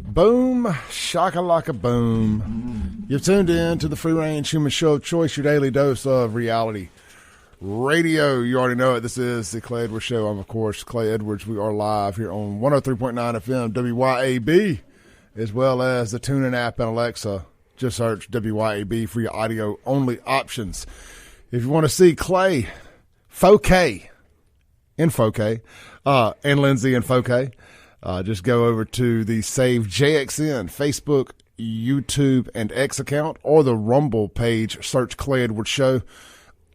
Boom, shakalaka boom. You've tuned in to the Free Range Human Show of Choice, your daily dose of reality radio. You already know it. This is the Clay Edwards Show. I'm, of course, Clay Edwards. We are live here on 103.9 FM WYAB, as well as the TuneIn app and Alexa. Just search WYAB for your audio-only options. If you want to see Clay, FAFO, and Lindsay and FAFO, just go over to the Save JXN Facebook, YouTube, and X account, or the Rumble page. Search Clay Edwards Show,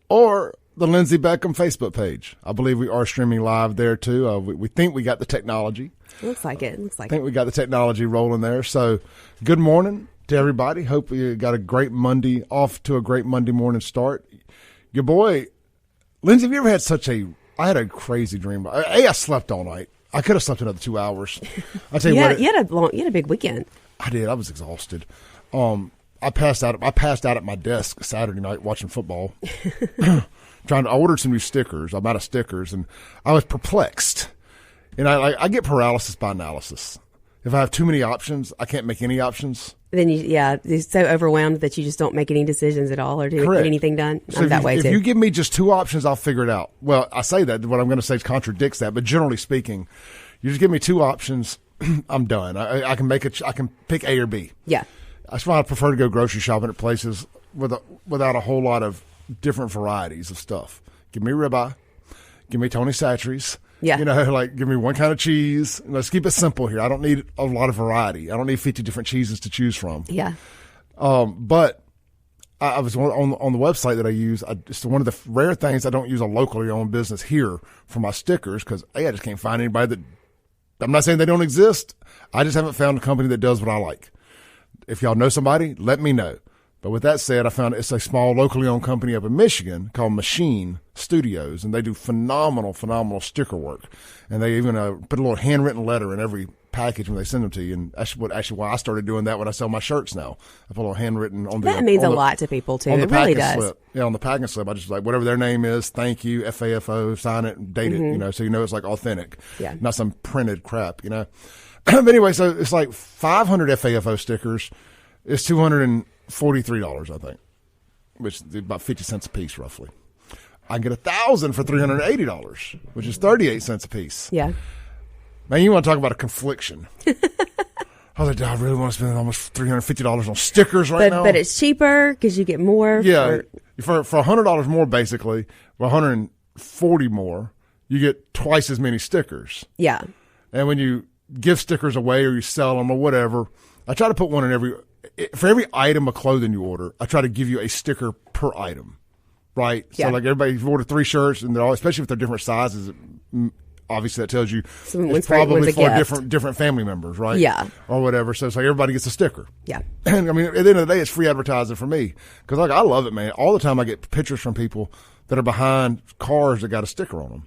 or the Lindsey Beckham Facebook page. I believe we are streaming live there too. We think we got the technology. Looks like it. I think we got the technology rolling there. So, good morning to everybody. Hope you got a great Monday, off to a great Monday morning start. Your boy, Lindsey, have you ever had I had a crazy dream. I slept all night. I could have slept another 2 hours. I tell you what, you had a big weekend. I did. I was exhausted. I passed out at my desk Saturday night watching football. I ordered some new stickers. I'm out of stickers, and I was perplexed. And I get paralysis by analysis. If I have too many options, I can't make any options. Then you're so overwhelmed that you just don't make any decisions at all or get anything done. So I'm that way too. If you give me just two options, I'll figure it out. Well, I say that. What I'm going to say contradicts that, but generally speaking, you just give me two options, I'm done. I can pick A or B. Yeah. That's why I prefer to go grocery shopping at places without a whole lot of different varieties of stuff. Give me ribeye. Give me Tony Chachere's. Yeah. Give me one kind of cheese. Let's keep it simple here. I don't need a lot of variety. I don't need 50 different cheeses to choose from. Yeah. But I was on the website that I use. It's one of the rare things I don't use a locally owned business here for my stickers because, I just can't find anybody that – I'm not saying they don't exist. I just haven't found a company that does what I like. If y'all know somebody, let me know. But with that said, I found it's a small locally owned company up in Michigan called Machine Studios, and they do phenomenal sticker work. And they even put a little handwritten letter in every package when they send them to you. And that's why I started doing that when I sell my shirts now. I put a little handwritten on the That means a lot to people too. It really does. Slip. Yeah, on the packing slip, I just whatever their name is, thank you, FAFO, sign it, and date it. So it's like authentic. Yeah. Not some printed crap. But anyway, so it's like 500 FAFO stickers. It's $243, I think, which is about 50 cents a piece, roughly. I can get 1,000 for $380, which is 38 cents a piece. Yeah. Man, you want to talk about a confliction. I was like, I really want to spend almost $350 on stickers now. But it's cheaper because you get more. Yeah. For $100 more, basically, or $140 more, you get twice as many stickers. Yeah. And when you give stickers away or you sell them or whatever, I try to put one in for every item of clothing you order, I try to give you a sticker per item, right? Yeah. So everybody, if you order 3 shirts, and they're all, especially if they're different sizes, obviously that tells you it's probably for different family members, right? Yeah. Or whatever. So it's like everybody gets a sticker. Yeah. And at the end of the day, it's free advertising for me because I love it, man. All the time I get pictures from people that are behind cars that got a sticker on them.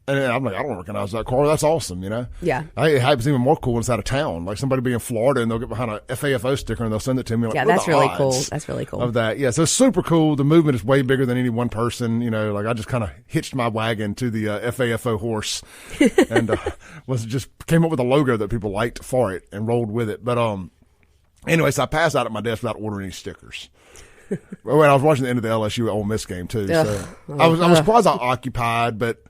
And I'm like, I don't recognize that car. That's awesome, Yeah. It happens even more cool when it's out of town. Like somebody be in Florida and they'll get behind a FAFO sticker and they'll send it to me. Like, yeah, that's really cool. That's really cool. Of that. Yeah, so it's super cool. The movement is way bigger than any one person. I just kind of hitched my wagon to the FAFO horse and came up with a logo that people liked for it and rolled with it. But anyway, so I passed out at my desk without ordering any stickers. When I was watching the end of the LSU OLE MISS game too. So I was quasi-occupied, but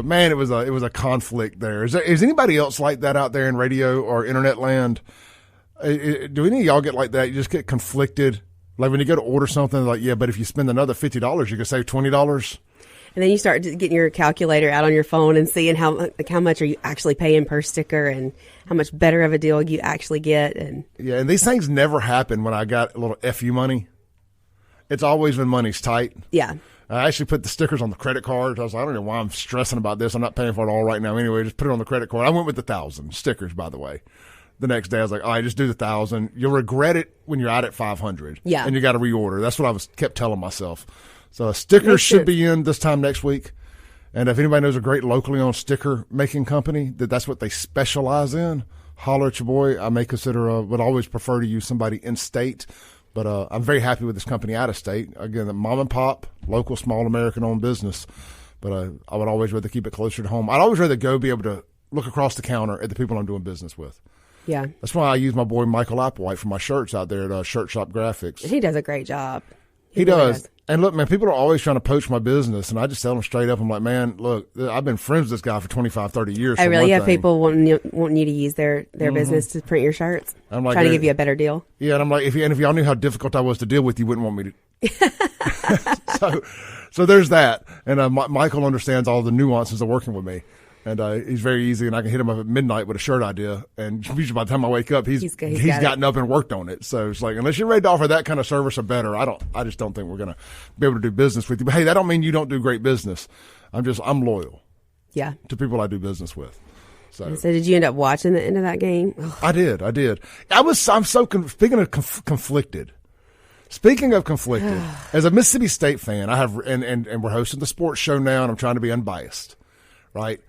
man, it was a conflict there. Is anybody else like that out there in radio or internet land? Do any of y'all get like that? You just get conflicted. Like when you go to order something, like, yeah, but if you spend another $50, you can save $20. And then you start getting your calculator out on your phone and seeing how much are you actually paying per sticker and how much better of a deal you actually get. And these things never happen when I got a little FU money. It's always when money's tight. Yeah. I actually put the stickers on the credit card. I was like, I don't know why I'm stressing about this. I'm not paying for it all right now anyway. Just put it on the credit card. I went with the 1,000 stickers, by the way. The next day, I was like, all right, just do the 1,000. You'll regret it when you're out at 500. Yeah. And you got to reorder. That's what I kept telling myself. So stickers should be in this time next week. And if anybody knows a great locally owned sticker making company that's what they specialize in, holler at your boy. I may would always prefer to use somebody in state. But I'm very happy with this company out of state. Again, the mom and pop, local, small American-owned business. But I would always rather keep it closer to home. I'd always rather be able to look across the counter at the people I'm doing business with. Yeah. That's why I use my boy Michael Applewhite for my shirts out there at Shirt Shop Graphics. He does a great job. He really does. And look, man, people are always trying to poach my business, and I just tell them straight up. I'm like, man, look, I've been friends with this guy for 25, 30 years. I really have people wanting you to use their business to print your shirts. I'm like, trying to give you a better deal. Yeah, and I'm like, if y'all knew how difficult I was to deal with, you wouldn't want me to. So there's that. And Michael understands all the nuances of working with me. And he's very easy, and I can hit him up at midnight with a shirt idea. And usually by the time I wake up, he's gotten up and worked on it. So it's like, unless you're ready to offer that kind of service or better, I just don't think we're going to be able to do business with you. But hey, that don't mean you don't do great business. I'm loyal. Yeah. To people I do business with. So did you end up watching the end of that game? Ugh. I did. Speaking of conflicted. Speaking of conflicted, as a Mississippi State fan, I have, and we're hosting the sports show now, and I'm trying to be unbiased, right?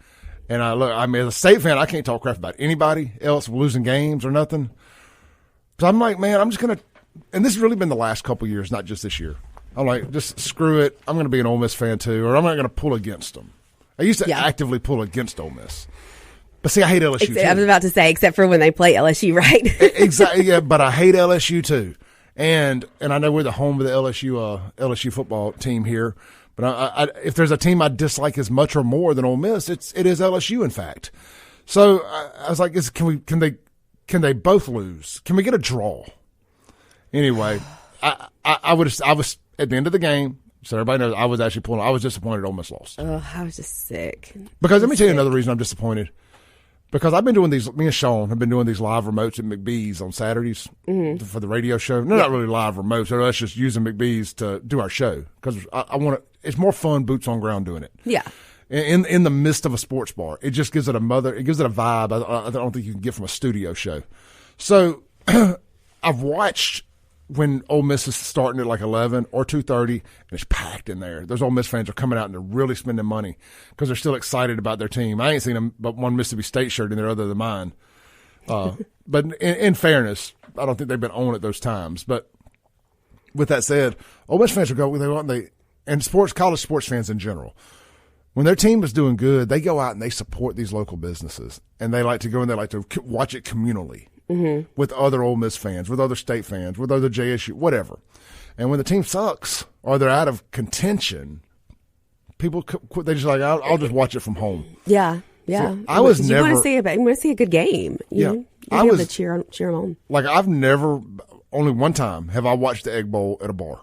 And as a State fan, I can't talk crap about anybody else losing games or nothing. So I'm like, man, I'm just going to, and this has really been the last couple of years, not just this year. I'm like, just screw it. I'm going to be an Ole Miss fan too, or I'm not going to pull against them. I used to actively pull against Ole Miss. But see, I hate LSU too. I was about to say, except for when they play LSU, right? Exactly, yeah, but I hate LSU too. And I know we're the home of the LSU football team here. But if there's a team I dislike as much or more than Ole Miss, it is LSU. In fact, so I was like, can they both lose? Can we get a draw? Anyway, I was at the end of the game. So everybody knows I was actually pulling. I was disappointed Ole Miss lost. Oh, I was just sick. Because let me tell you another reason I'm disappointed. Because I've been doing these, me and Sean have been doing these live remotes at McBee's on Saturdays for the radio show. They're not really live remotes. They're us just using McBee's to do our show. Because I want to, it's more fun boots on ground doing it. Yeah. In the midst of a sports bar. It just gives it a vibe I don't think you can get from a studio show. So I've watched when Ole Miss is starting at like 11 or 2:30, and it's packed in there. Those Ole Miss fans are coming out and they're really spending money because they're still excited about their team. I ain't seen them but one Mississippi State shirt in there other than mine. But in fairness, I don't think they've been on at those times. But with that said, Ole Miss fans and college sports fans in general, when their team is doing good, they go out and they support these local businesses, and they like to go and they like to watch it communally. Mm-hmm. With other Ole Miss fans, with other State fans, with other JSU, whatever. And when the team sucks or they're out of contention, people they just like, I'll just watch it from home. Yeah, yeah. So I was never. You want to see a good game. You able to cheer them on. Like I've never, only one time have I watched the Egg Bowl at a bar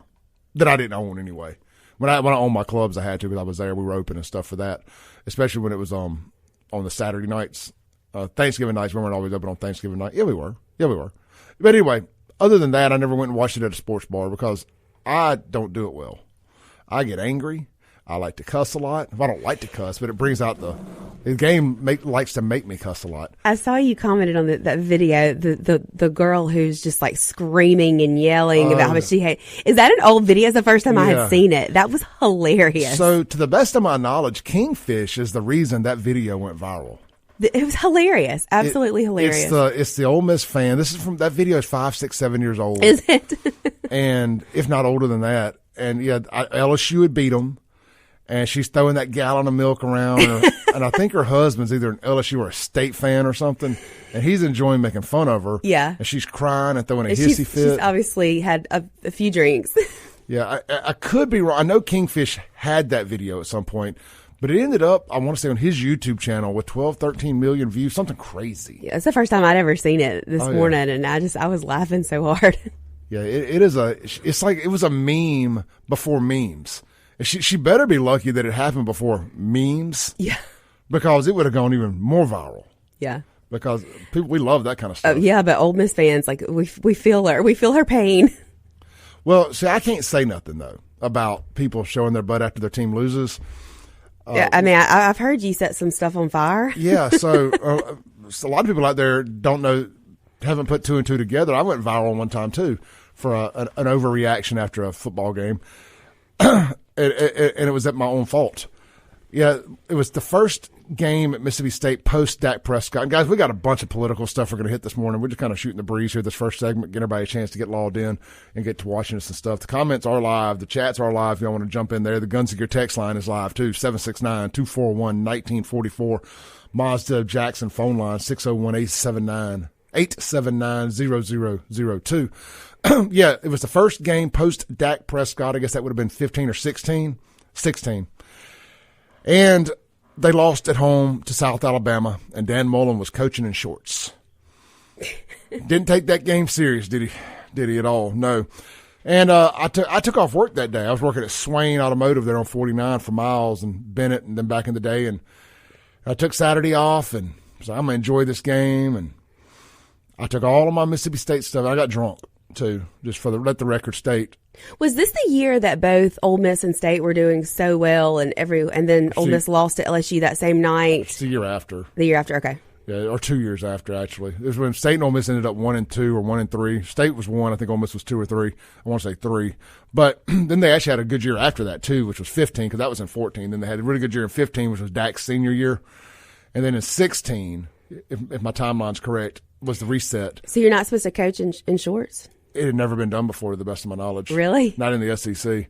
that I didn't own anyway. When I owned my clubs, I had to because I was there. We were open and stuff for that, especially when it was on the Saturday nights. Thanksgiving nights, we weren't always open on Thanksgiving night. Yeah, we were. But anyway, other than that, I never went and watched it at a sports bar because I don't do it well. I get angry. I like to cuss a lot. I don't like to cuss, but it brings out the game likes to make me cuss a lot. I saw you commented on that video, the girl who's just like screaming and yelling about how much she hates. Is that an old video? It's the first time I had seen it. That was hilarious. So to the best of my knowledge, Kingfish is the reason that video went viral. It was hilarious. Absolutely hilarious. It's the Ole Miss fan. This is from that video is 5, 6, 7 years old. Is it? And if not older than that. And yeah, LSU had beat them. And she's throwing that gallon of milk around. And I think her husband's either an LSU or a State fan or something. And he's enjoying making fun of her. Yeah. And she's crying and throwing a hissy fit. She's obviously had a few drinks. Yeah, I could be wrong. I know Kingfish had that video at some point. But it ended up, I want to say, on his YouTube channel with 12, 13 million views, something crazy. Yeah, it's the first time I'd ever seen it this morning, and I was laughing so hard. Yeah, it's like it was a meme before memes. She better be lucky that it happened before memes. Yeah. Because it would have gone even more viral. Yeah. Because we love that kind of stuff. Yeah, but Ole Miss fans, like, we feel her. We feel her pain. Well, see, I can't say nothing, though, about people showing their butt after their team loses. Yeah, I mean, I've heard you set some stuff on fire. Yeah, so a lot of people out there haven't put two and two together. I went viral one time, too, for an overreaction after a football game, and it was at my own fault. Yeah, it was the first game at Mississippi State post-Dak Prescott. And guys, we got a bunch of political stuff we're going to hit this morning. We're just kind of shooting the breeze here this first segment, getting everybody a chance to get logged in and get to watching us and stuff. The comments are live. The chats are live if y'all want to jump in there. The Guns of Gear text line is live, too, 769-241-1944. Mazda Jackson phone line, 601-879 879-0002. Yeah, it was the first game post Dak Prescott. I guess that would have been 15 or 16. 16. And they lost at home to South Alabama, and Dan Mullen was coaching in shorts. Didn't take that game serious, did he? Did he at all? No. And I took off work that day. I was working at Swain Automotive there on 49 for Miles and Bennett and then back in the day. And I took Saturday off and so I'm going to enjoy this game. And I took all of my Mississippi State stuff. I got drunk, too, just let the record state. Was this the year that both Ole Miss and State were doing so well and then Ole Miss lost to LSU that same night? It's the year after. The year after, okay. Yeah, or 2 years after, actually. It was when State and Ole Miss ended up 1-2 or 1-3. State was 1. I think Ole Miss was 2 or 3. I want to say 3. But then they actually had a good year after that, too, which was 15, because that was in 14. Then they had a really good year in 15, which was Dak's senior year. And then in 16, if my timeline's correct, was the reset. So you're not supposed to coach in shorts? It had never been done before, to the best of my knowledge. Really? Not in the SEC.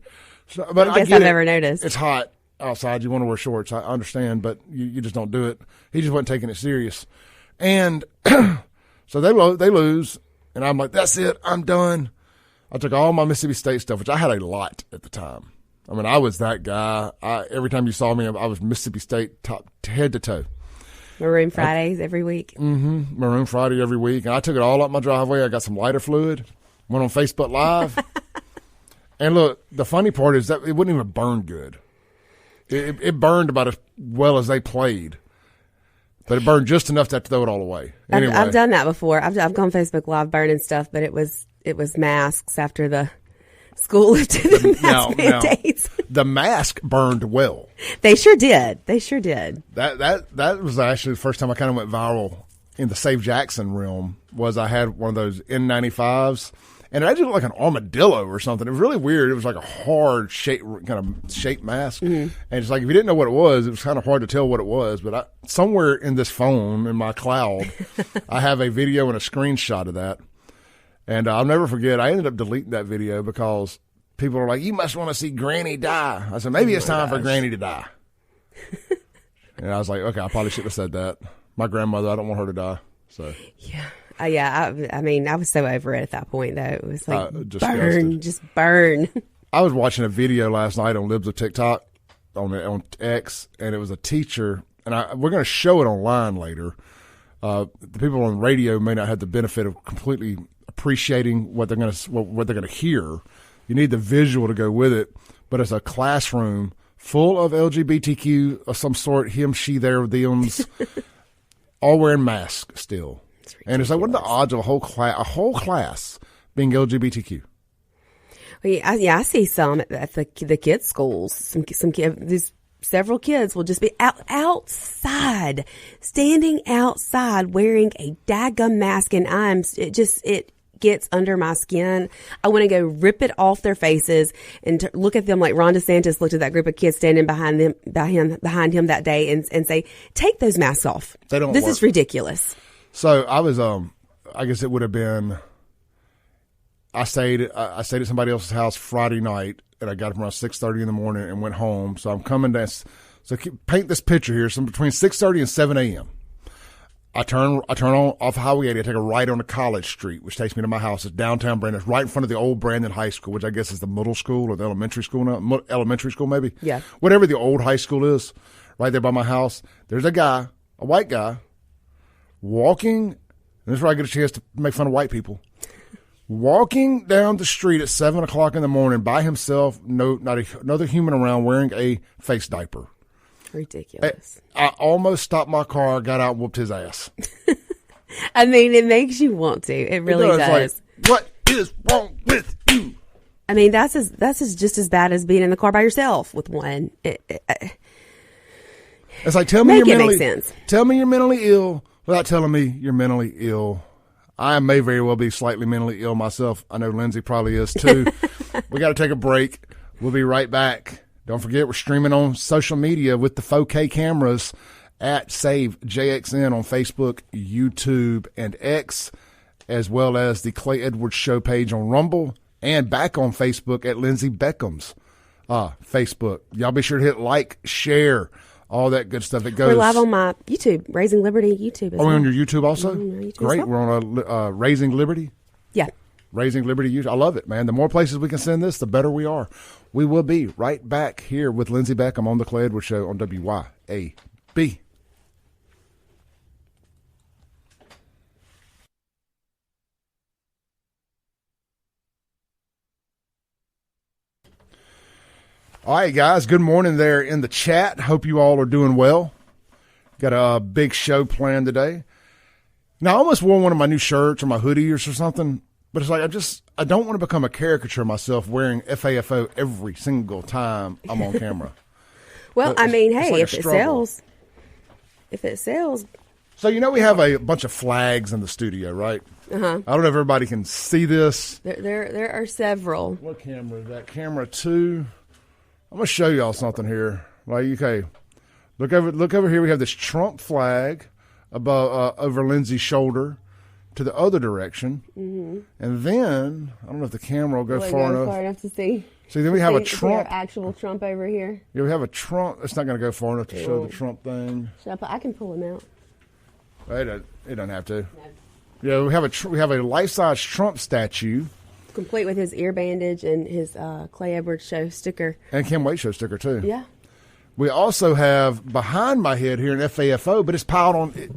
So, but I guess I've never noticed. It's hot outside. You want to wear shorts. I understand, but you just don't do it. He just wasn't taking it serious. And so they lose, and I'm like, that's it. I'm done. I took all my Mississippi State stuff, which I had a lot at the time. I mean, I was that guy. Every time you saw me, I was Mississippi State top head to toe. Maroon Fridays every week. Mm-hmm. Maroon Friday every week. And I took it all up my driveway. I got some lighter fluid, went on Facebook Live. And look, the funny part is that it wouldn't even burn good. It burned about as well as they played. But it burned just enough to have to throw it all away. Anyway. I've done that before. I've gone Facebook Live burning stuff, but it was masks after the school lifted the mask mandates. The mask burned well. They sure did. That was actually the first time I kind of went viral in the Save Jackson realm. Was I had one of those N95s, and it actually looked like an armadillo or something. It was really weird. It was like a hard shape mask, and it's like if you didn't know what it was kind of hard to tell what it was. But somewhere in this phone in my cloud, I have a video and a screenshot of that. And I'll never forget, I ended up deleting that video because people are like, you must want to see Granny die. I said, maybe it's time for Granny to die. And I was like, okay, I probably shouldn't have said that. My grandmother, I don't want her to die. So yeah. I mean, I was so over it at that point, though. It was like, just burn. I was watching a video last night on Libs of TikTok on X, and it was a teacher, and we're going to show it online later. The people on radio may not have the benefit of completely appreciating what they're going to hear. You need the visual to go with it. But it's a classroom full of LGBTQ of some sort, him, she, their, thems, all wearing masks still. And it's like, what are the odds of a whole class being LGBTQ? Well, I see some at the kids' schools. Some kids. Several kids will just be outside, standing outside wearing a daggum mask, and it gets under my skin. I want to go rip it off their faces and look at them like Ron DeSantis looked at that group of kids standing behind him that day and say, take those masks off. This is ridiculous. So I was, I guess it would have been, I stayed at somebody else's house Friday night, and I got up around 6:30 in the morning and went home. So I'm coming down. So paint this picture here. So between 6:30 and 7 a.m., I turn on off Highway 80. I take a right onto College Street, which takes me to my house. It's downtown Brandon. It's right in front of the old Brandon High School, which I guess is the middle school or the elementary school now. Elementary school, maybe. Yeah. Whatever the old high school is, right there by my house. There's a white guy, walking. And this is where I get a chance to make fun of white people. Walking down the street at 7 o'clock in the morning by himself, not another human around, wearing a face diaper. Ridiculous. I almost stopped my car, got out, and whooped his ass. I mean, it makes you want to. It really does. Like, what is wrong with you? I mean, that's just as bad as being in the car by yourself with one. It's like, tell me you're mentally ill without telling me you're mentally ill. I may very well be slightly mentally ill myself. I know Lindsay probably is too. We got to take a break. We'll be right back. Don't forget, we're streaming on social media with the 4K cameras at Save JXN on Facebook, YouTube, and X, as well as the Clay Edwards Show page on Rumble, and back on Facebook at Lindsay Beckham's Facebook. Y'all be sure to hit like, share, all that good stuff. It goes. We're live on my YouTube, Raising Liberty YouTube. Are we on your YouTube also? YouTube Great. as well. We're on Raising Liberty. Yeah. Raising Liberty YouTube. I love it, man. The more places we can send this, the better we are. We will be right back here with Lindsey Beckham on the Clay Edwards Show on WYAB. All right, guys, good morning there in the chat. Hope you all are doing well. Got a big show planned today. Now, I almost wore one of my new shirts or my hoodies or something, but it's like I don't want to become a caricature of myself wearing FAFO every single time I'm on camera. Well, But I mean, it's hey, like a if it struggle. sells. So, we have a bunch of flags in the studio, right? Uh-huh. I don't know if everybody can see this. There are several. What camera is that? Camera 2. I'm going to show y'all something here. Like, okay, look over here. We have this Trump flag above over Lindsey's shoulder to the other direction. Mm-hmm. And then, I don't know if the camera will go far enough to see. See, then we have a Is there Trump. actual Trump over here. Yeah, we have a Trump. It's not going to go far enough to show the Trump thing. I can pull him out. It doesn't have to. No. Yeah, we have a life-size Trump statue. Complete with his ear bandage and his Clay Edwards Show sticker. And Kim Waite Show sticker, too. Yeah. We also have behind my head here an FAFO, but it's piled on it.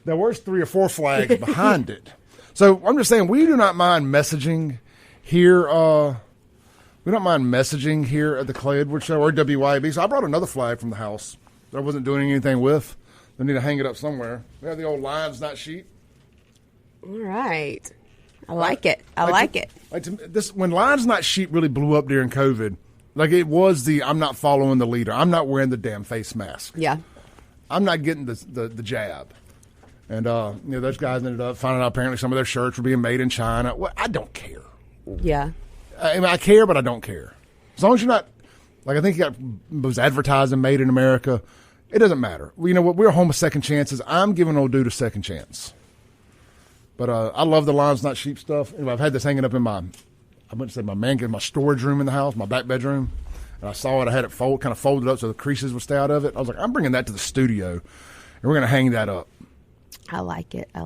There were 3 or 4 flags behind it. So I'm just saying, we do not mind messaging here. We don't mind messaging here at the Clay Edwards Show or WYAB. So I brought another flag from the house that I wasn't doing anything with. I need to hang it up somewhere. We have the old Lines Not Sheep. All right. I like it. I like it. When Lines Not Sheep really blew up during COVID, like it was I'm not following the leader. I'm not wearing the damn face mask. Yeah. I'm not getting the jab. And, those guys ended up finding out apparently some of their shirts were being made in China. Well, I don't care. Yeah. I mean, I care, but I don't care. As long as you're not, like I think you got those advertising made in America, it doesn't matter. You know what? We're home with second chances. I'm giving old dude a second chance. But I love the Lines Not Sheep stuff. Anyway, I've had this hanging up in my storage room in the house, my back bedroom. And I saw it. I had it kind of folded up so the creases would stay out of it. I was like, I'm bringing that to the studio, and we're going to hang that up. I like it. I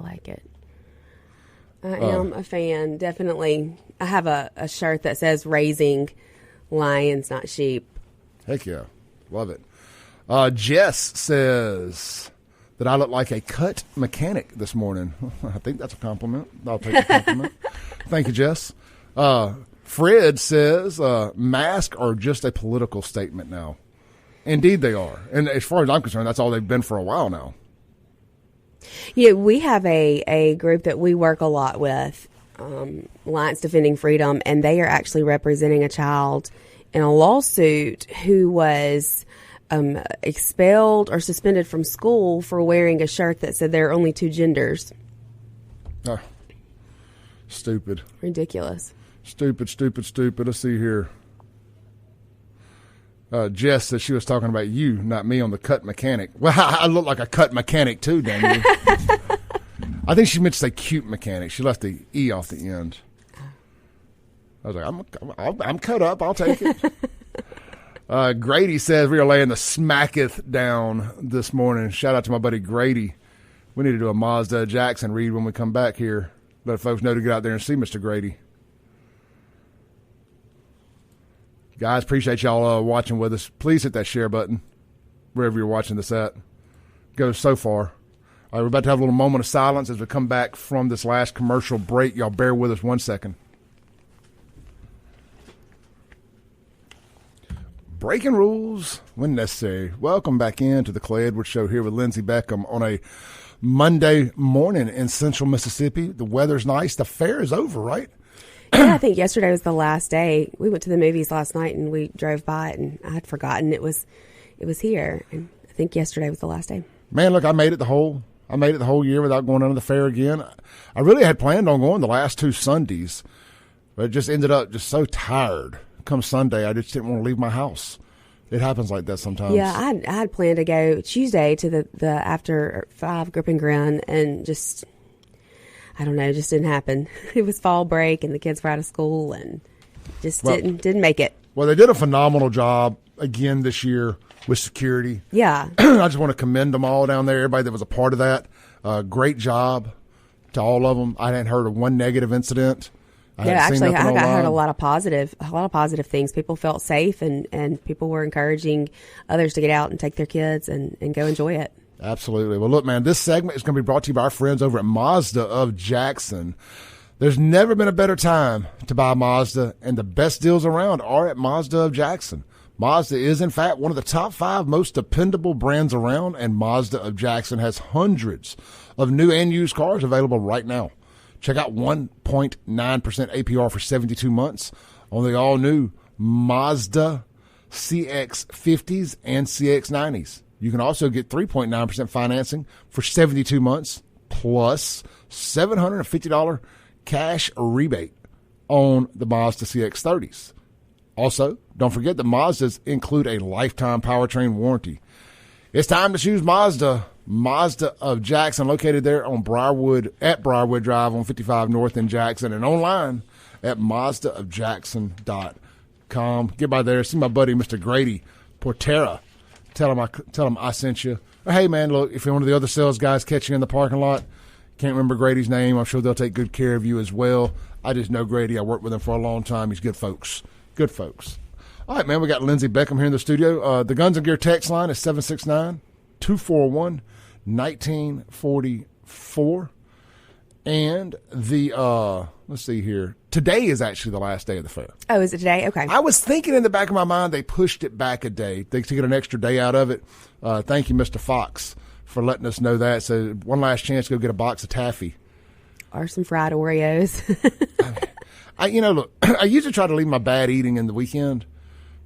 am a fan. Definitely. I have a shirt that says Raising Lions, Not Sheep. Heck yeah. Love it. Jess says that I look like a cut mechanic this morning. I think that's a compliment. I'll take the compliment. Thank you, Jess. Fred says masks are just a political statement now. Indeed they are. And as far as I'm concerned, that's all they've been for a while now. Yeah, we have a group that we work a lot with, Alliance Defending Freedom, and they are actually representing a child in a lawsuit who was expelled or suspended from school for wearing a shirt that said there are only 2 genders. Oh, stupid. Ridiculous. Stupid. Let's see here. Jess said she was talking about you, not me, on the cut mechanic. Well, I look like a cut mechanic too, Daniel. I think she meant to say cute mechanic. She left the E off the end. I was like, I'm cut up. I'll take it. Grady says we are laying the smacketh down this morning. Shout out to my buddy Grady. We need to do a Mazda Jackson read when we come back here. Let folks know to get out there and see Mr. Grady. Guys, appreciate y'all watching with us. Please hit that share button wherever you're watching this at. Goes so far. All right, we're about to have a little moment of silence as we come back from this last commercial break. Y'all bear with us 1 second. Breaking rules when necessary. Welcome back into the Clay Edwards Show here with Lindsey Beckham on a Monday morning in central Mississippi. The weather's nice. The fair is over, right? Yeah, I think yesterday was the last day. We went to the movies last night and we drove by it, and I had forgotten it was here. And I think yesterday was the last day. Man, look, I made it the whole year without going under the fair again. I really had planned on going the last 2 Sundays, but it just ended up just so tired. Come Sunday, I just didn't want to leave my house. It happens like that sometimes. Yeah, I had planned to go Tuesday to the after 5 grip and grin, and just, I don't know, it just didn't happen. It was fall break and the kids were out of school and just didn't make it. Well, they did a phenomenal job again this year with security. Yeah. I just want to commend them all down there, everybody that was a part of that. Great job to all of them. I hadn't heard of one negative incident. I heard a lot of positive things. People felt safe, and people were encouraging others to get out and take their kids and go enjoy it. Absolutely. Well, look, man, this segment is going to be brought to you by our friends over at Mazda of Jackson. There's never been a better time to buy Mazda, and the best deals around are at Mazda of Jackson. Mazda is, in fact, one of the top 5 most dependable brands around, and Mazda of Jackson has hundreds of new and used cars available right now. Check out 1.9% APR for 72 months on the all-new Mazda CX-50s and CX-90s. You can also get 3.9% financing for 72 months plus $750 cash rebate on the Mazda CX-30s. Also, don't forget that Mazdas include a lifetime powertrain warranty. It's time to choose Mazda. Mazda of Jackson, located there on Briarwood Drive on 55 North in Jackson, and online at mazdaofjackson.com. Get by there, see my buddy Mr. Grady Portera. Tell him I sent you. Or, hey man, look, if you're one of the other sales guys catching in the parking lot, can't remember Grady's name. I'm sure they'll take good care of you as well. I just know Grady. I worked with him for a long time. He's good folks. Good folks. All right, man, we got Lindsey Beckham here in the studio. The Guns and Gear text line is 769-241-1944. And the, let's see here. Today is actually the last day of the fair. Oh, is it today? Okay. I was thinking in the back of my mind they pushed it back a day. They took an extra day out of it. Thank you, Mr. Fox, for letting us know that. So one last chance to go get a box of taffy. Or some fried Oreos. Look, I usually try to leave my bad eating in the weekend,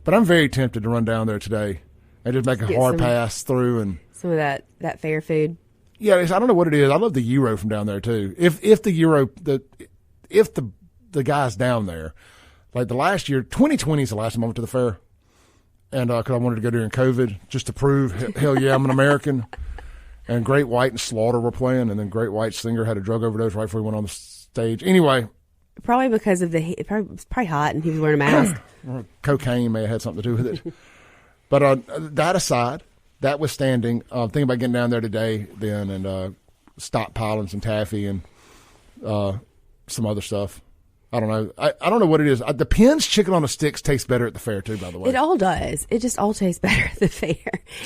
but I'm very tempted to run down there today and just make a hard pass through and some of that fair food. Yeah, I don't know what it is. I love the gyro from down there too. If the guys down there, like the last year, 2020 is the last time I went to the fair, and because I wanted to go during COVID just to prove hell yeah I'm an American. And Great White and Slaughter were playing, and then Great White singer had a drug overdose right before he went on the stage. Anyway. Probably because of the heat. It was probably hot and he was wearing a mask. Cocaine may have had something to do with it. But that aside, that withstanding, thinking about getting down there today then and stockpiling some taffy and some other stuff. I don't know. I don't know what it is. The Penn's chicken on the sticks tastes better at the fair too, by the way. It all does. It just all tastes better at the fair.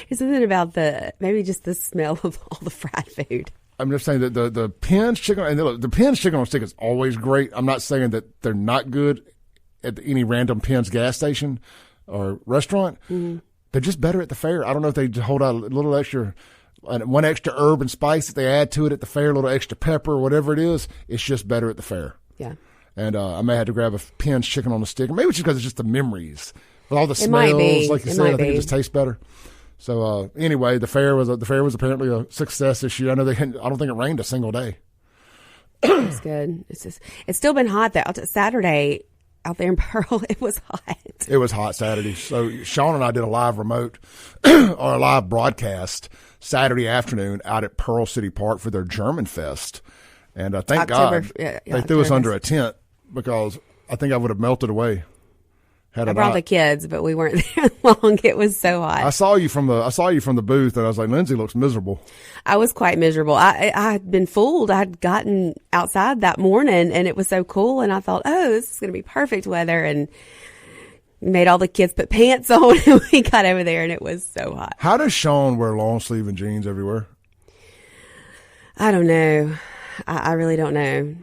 There's something about maybe just the smell of all the fried food. I'm just saying that the Penn's chicken, and look, the Penn's chicken on stick is always great. I'm not saying that they're not good at any random Penn's gas station or restaurant. Mm-hmm. They're just better at the fair. I don't know if they just hold out a little extra, one extra herb and spice that they add to it at the fair, a little extra pepper or whatever it is. It's just better at the fair. Yeah. And I may have to grab a Penn's chicken on the stick, or maybe it's just because it's just the memories with all the smells. Like you said, I think it just tastes better. So anyway, the fair was apparently a success this year. I know I don't think it rained a single day. It's good. It's still been hot though. Saturday out there in Pearl, it was hot. It was hot Saturday. So Sean and I did a live remote or a live broadcast Saturday afternoon out at Pearl City Park for their German Fest, and thank God they threw us under a tent because I think I would have melted away. I brought the kids, but we weren't there long. It was so hot. I saw you from the booth, and I was like, Lindsey looks miserable. I was quite miserable. I had been fooled. I had gotten outside that morning, and it was so cool, and I thought, oh, this is going to be perfect weather, and made all the kids put pants on, and we got over there, and it was so hot. How does Sean wear long sleeve and jeans everywhere? I don't know. I really don't know.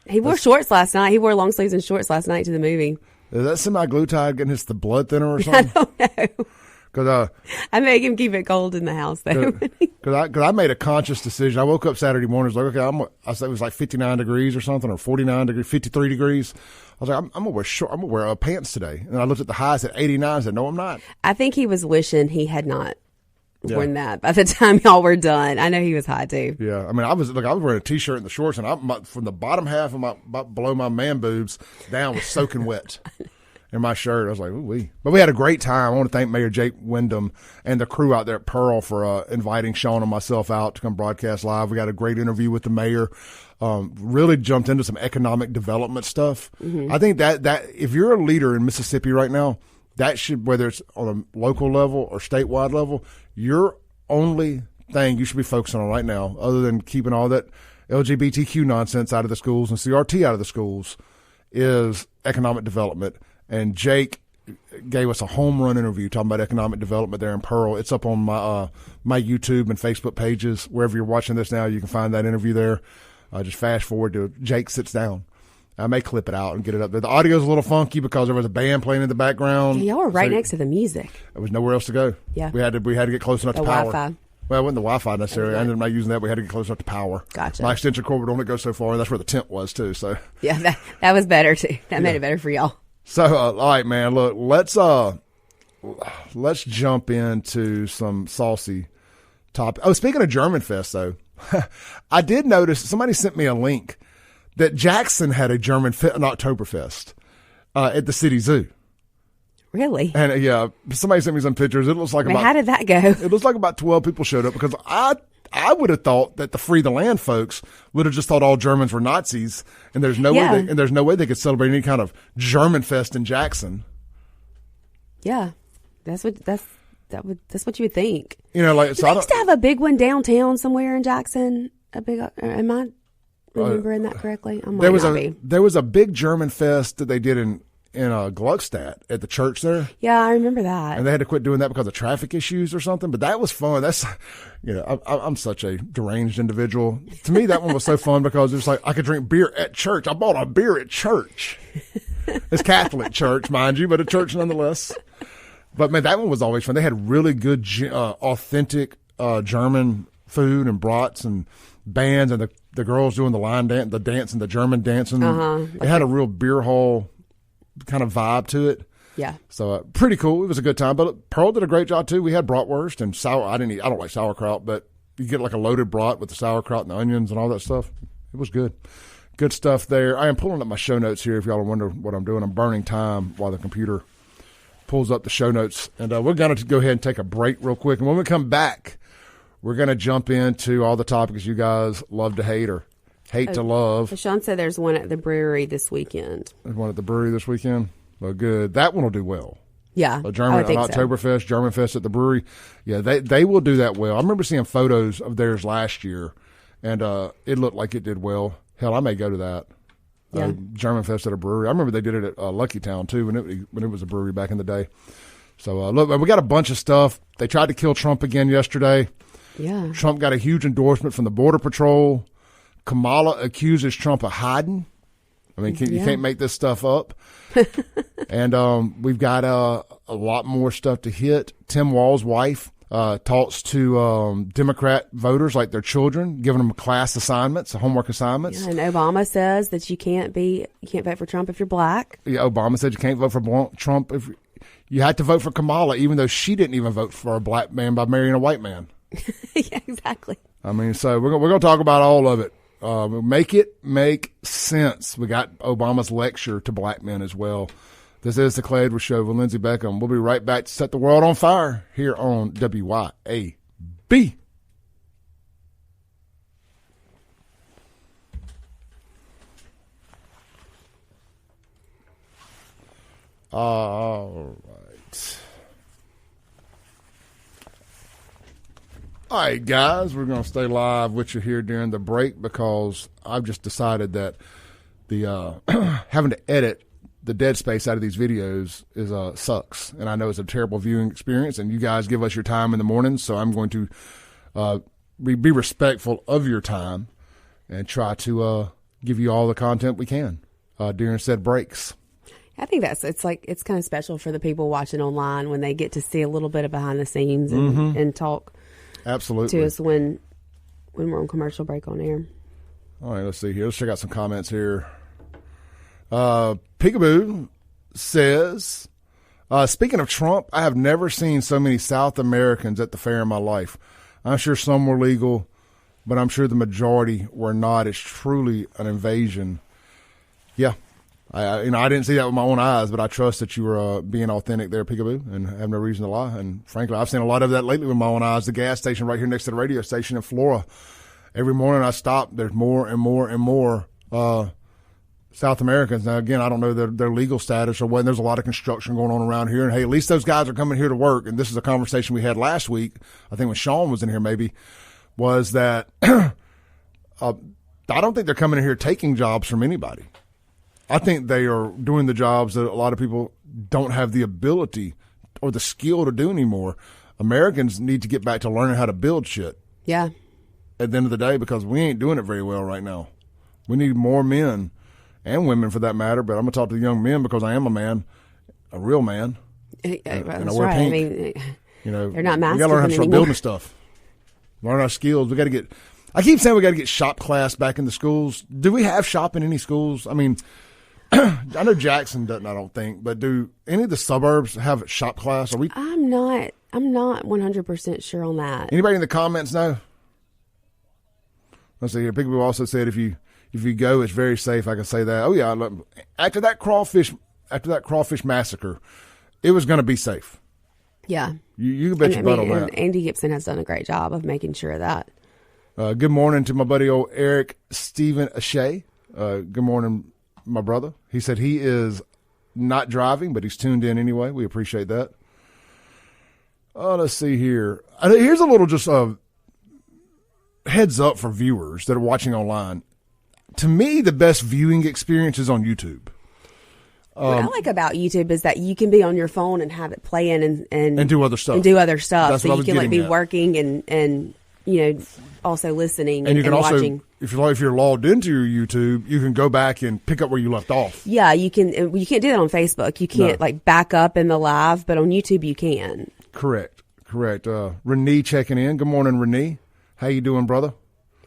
He wore shorts last night. He wore long sleeves and shorts last night to the movie. Is that semi-glutide getting the blood thinner or something? I don't know. Cause, I make him keep it cold in the house, though. Because I made a conscious decision. I woke up Saturday morning. I was like, okay, I said it was like 59 degrees or something, or 49 degrees, 53 degrees. I was like, I'm gonna wear short. I'm gonna wear pants today. And I looked at the highs at 89. I said, no, I'm not. I think he was wishing he had not worn that by the time y'all were done. I know he was hot too. Yeah, I mean, I was wearing a t-shirt and the shorts, and from the bottom half of below my man boobs down was soaking wet. In my shirt, I was like, ooh wee. But we had a great time. I want to thank Mayor Jake Wyndham and the crew out there at Pearl for inviting Sean and myself out to come broadcast live. We got a great interview with the mayor. Really jumped into some economic development stuff. Mm-hmm. I think that if you're a leader in Mississippi right now, that should, whether it's on a local level or statewide level, your only thing you should be focusing on right now, other than keeping all that LGBTQ nonsense out of the schools and CRT out of the schools, is economic development. And Jake gave us a home run interview talking about economic development there in Pearl. It's up on my YouTube and Facebook pages. Wherever you're watching this now, you can find that interview there. Just fast forward to Jake sits down. I may clip it out and get it up there. The audio's a little funky because there was a band playing in the background. Yeah, y'all were right next to the music. There was nowhere else to go. Yeah. We had to get close enough to power. Wi-Fi. Well, it wasn't the Wi-Fi necessarily. I ended up not using that. We had to get close enough to power. Gotcha. My extension cord would only go so far, and that's where the tent was, too. So yeah, that was better, too. That made it better for y'all. So, all right, man, look, let's jump into some saucy topic. Oh, speaking of German Fest, though, I did notice somebody sent me a link that Jackson had a German an Oktoberfest at the city zoo. Really? And yeah, somebody sent me some pictures. It looks like how did that go? It looks like about 12 people showed up, because I would have thought that the Free the Land folks would have just thought all Germans were Nazis, and there's no way they could celebrate any kind of German Fest in Jackson. Yeah, that's what you would think. You know, like, so they used to have a big one downtown somewhere in Jackson. Am I remembering that correctly? There was a big German Fest that they did in Gluckstadt at the church there. Yeah, I remember that. And they had to quit doing that because of traffic issues or something. But that was fun. That's, I'm such a deranged individual. To me, that one was so fun because it was like I could drink beer at church. I bought a beer at church. It's Catholic church, mind you, but a church nonetheless. But man, that one was always fun. They had really good, authentic German food and brats and bands, and the girls doing the line dance, the dance and the German dancing. It had a real beer hall kind of vibe to it. Yeah. So pretty cool. It was a good time. But Pearl did a great job too. We had bratwurst and I don't like sauerkraut, but you get like a loaded brat with the sauerkraut and the onions and all that stuff. It was good. Good stuff there. I am pulling up my show notes here if y'all wonder what I'm doing. I'm burning time while the computer pulls up the show notes. And we're going to go ahead and take a break real quick. And when we come back, we're going to jump into all the topics you guys love to hate or hate to love. Sean said there's one at the brewery this weekend. There's one at the brewery this weekend? Well, good. That one will do well. Yeah. An Oktoberfest, German Fest at the brewery. Yeah, they will do that well. I remember seeing photos of theirs last year, and it looked like it did well. Hell, I may go to that. Yeah. German Fest at a brewery. I remember they did it at Lucky Town, too, when it was a brewery back in the day. So, look, we got a bunch of stuff. They tried to kill Trump again yesterday. Yeah. Trump got a huge endorsement from the Border Patrol. Kamala accuses Trump of hiding. I mean, you can't make this stuff up. And we've got a lot more stuff to hit. Tim Walz's wife talks to Democrat voters like their children, giving them class assignments, homework assignments. Yeah, and Obama says that you can't vote for Trump if you're black. Yeah, Obama said you can't vote for Trump if you had to vote for Kamala, even though she didn't even vote for a black man by marrying a white man. Yeah, exactly. I mean, so we're going to talk about all of it. Make it make sense. We got Obama's lecture to black men as well. This is the Clay Edwards Show with Lindsey Beckham. We'll be right back to set the world on fire here on WYAB. All right. All right, guys, we're going to stay live with you here during the break because I've just decided that the having to edit the dead space out of these videos is sucks, and I know it's a terrible viewing experience. And you guys give us your time in the morning, so I'm going to be respectful of your time and try to give you all the content we can during said breaks. I think it's kind of special for the people watching online when they get to see a little bit of behind the scenes and talk. Absolutely. To us when we're on commercial break on air. All right, let's see here. Let's check out some comments here. Peekaboo says, speaking of Trump, I have never seen so many South Americans at the fair in my life. I'm sure some were legal, but I'm sure the majority were not. It's truly an invasion. Yeah. I didn't see that with my own eyes, but I trust that you were being authentic there, Peekaboo, and have no reason to lie. And frankly, I've seen a lot of that lately with my own eyes. The gas station right here next to the radio station in Flora. Every morning I stop, there's more and more and more South Americans. Now, again, I don't know their legal status or what. There's a lot of construction going on around here. And, hey, at least those guys are coming here to work. And this is a conversation we had last week, I think when Sean was in here maybe, was that I don't think they're coming in here taking jobs from anybody. I think they are doing the jobs that a lot of people don't have the ability or the skill to do anymore. Americans need to get back to learning how to build shit. Yeah. At the end of the day, because we ain't doing it very well right now. We need more men and women for that matter, but I'm going to talk to the young men because I am a man, a real man. That's and I right. wear pink. I mean, they're not masculine we got to learn how to start anymore. building stuff. Learn our skills. I keep saying we got to get shop class back in the schools. Do we have shop in any schools? I mean, I know Jackson doesn't, I don't think, but do any of the suburbs have shop class? I'm not 100% sure on that. Anybody in the comments know? Let's see here. People also said if you go, it's very safe. I can say that. Oh yeah. After that crawfish massacre, it was going to be safe. Yeah. You can bet your butt on that. And Andy Gibson has done a great job of making sure of that. Good morning to my buddy old Eric Stephen Ashay. Good morning, my brother. He said he is not driving, but he's tuned in anyway. We appreciate that. Let's see here. Here's a little just heads up for viewers that are watching online. To me, the best viewing experience is on YouTube. What I like about YouTube is that you can be on your phone and have it playing and do other stuff. That's so you can like be working and also listening and you can also watching. If you're logged into your YouTube, you can go back and pick up where you left off. Yeah, you can. You can't do that on Facebook. You can't like back up in the live, but on YouTube you can. Correct. Renee checking in. Good morning, Renee. How you doing, brother?